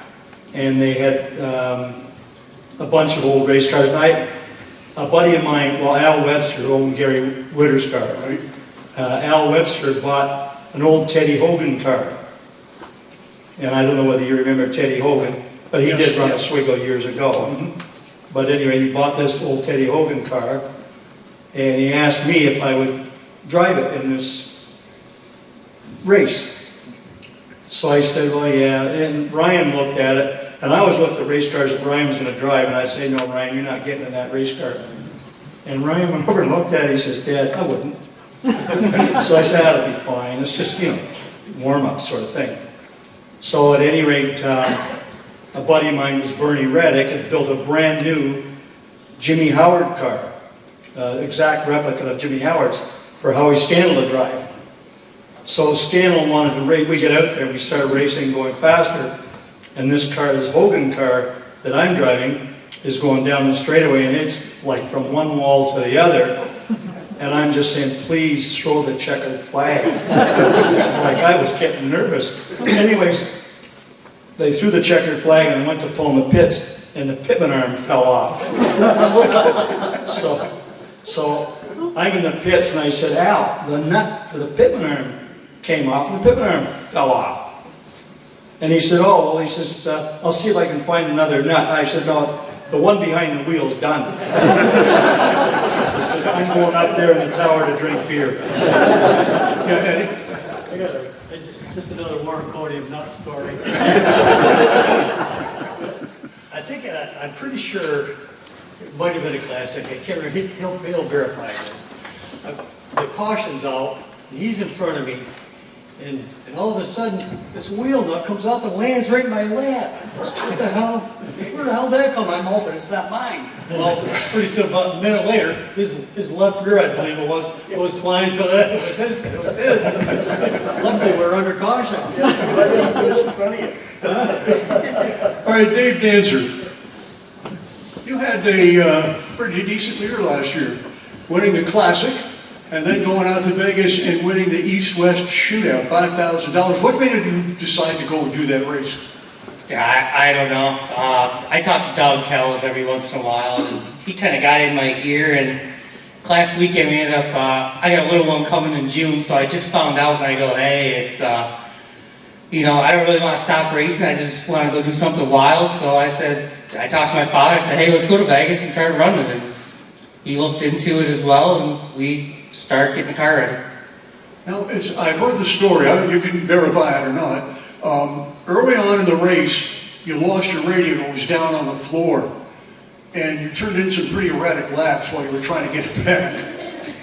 and they had a bunch of old race cars. And a buddy of mine, well, Al Webster, who owned Gary Witter's car, right? Al Webster bought an old Teddy Hogan car. And I don't know whether you remember Teddy Hogan, but he did run Oswego years ago. But anyway, he bought this old Teddy Hogan car, and he asked me if I would drive it in this race. So I said, well, yeah. And Ryan looked at it, and I always looked at race cars that Ryan was going to drive, and I'd say, no, Ryan, you're not getting in that race car. And Ryan went over and looked at it, he says, Dad, I wouldn't. So I said, that'll be fine. It's just, warm-up sort of thing. So at any rate, a buddy of mine was Bernie Reddick, had built a brand new Jimmy Howard car, exact replica of Jimmy Howard's, for Howie Scannell to drive. So Scannell wanted to race. We get out there, we start racing, going faster, and this car, this Hogan car that I'm driving, is going down the straightaway, and it's like from one wall to the other. And I'm just saying, please throw the checkered flag. Like I was getting nervous. Anyways, they threw the checkered flag and I went to pull in the pits, and the pitman arm fell off. So I'm in the pits and I said, Al, the nut for the pitman arm came off and the pitman arm fell off. And he said, oh, well, he says, I'll see if I can find another nut. I said, no, the one behind the wheel's done. I'm going up there in the tower to drink beer. Yeah, Eddie? I got just another Warren nut story. I think, I'm pretty sure it might have been a classic. I can't remember. He'll verify this. The caution's out, and he's in front of me, and all of a sudden, this wheel nut comes up and lands right in my lap. What the hell? Where the hell did that come? I'm hoping it's not mine. Well, pretty soon, about a minute later, his left rear, I believe it was flying, so that it was his. Luckily, we're under caution. All right, Dave Dancer, you had a pretty decent year last year, winning the Classic, and then going out to Vegas and winning the East-West Shootout, $5,000. What made you decide to go and do that race? I don't know. I talk to Doug Kells every once in a while, and he kind of got in my ear. And last weekend we ended up, I got a little one coming in June, so I just found out and I go, hey, it's, I don't really want to stop racing. I just want to go do something wild. So I talked to my father. I said, hey, let's go to Vegas and try running it. And he looked into it as well, and we started getting the car ready. Now, I've heard the story. You can verify it or not. Early on in the race, you lost your radio and it was down on the floor, and you turned in some pretty erratic laps while you were trying to get it back.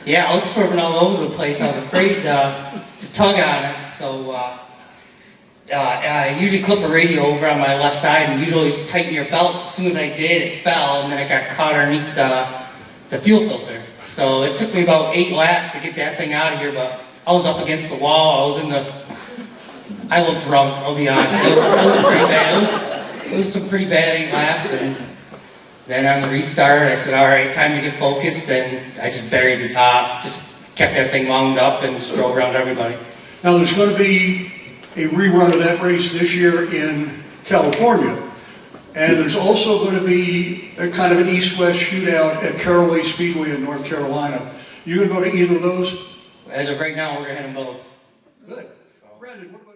Yeah, I was swerving all over the place. I was afraid to tug on it, so I usually clip a radio over on my left side, and usually tighten your belt. As soon as I did, it fell, and then it got caught underneath the fuel filter. So it took me about 8 laps to get that thing out of here, but I was up against the wall. I looked drunk, I'll be honest. It was pretty bad. It was some pretty bad 8 laps, and then on the restart, I said, all right, time to get focused, and I just buried the top, just kept that thing wound up and just drove around everybody. Now, there's going to be a rerun of that race this year in California. And there's also going to be a kind of an East-West Shootout at Oswego Speedway in North Carolina. You going to go to either of those? As of right now, we're going to hit them both. Good. Brandon, what about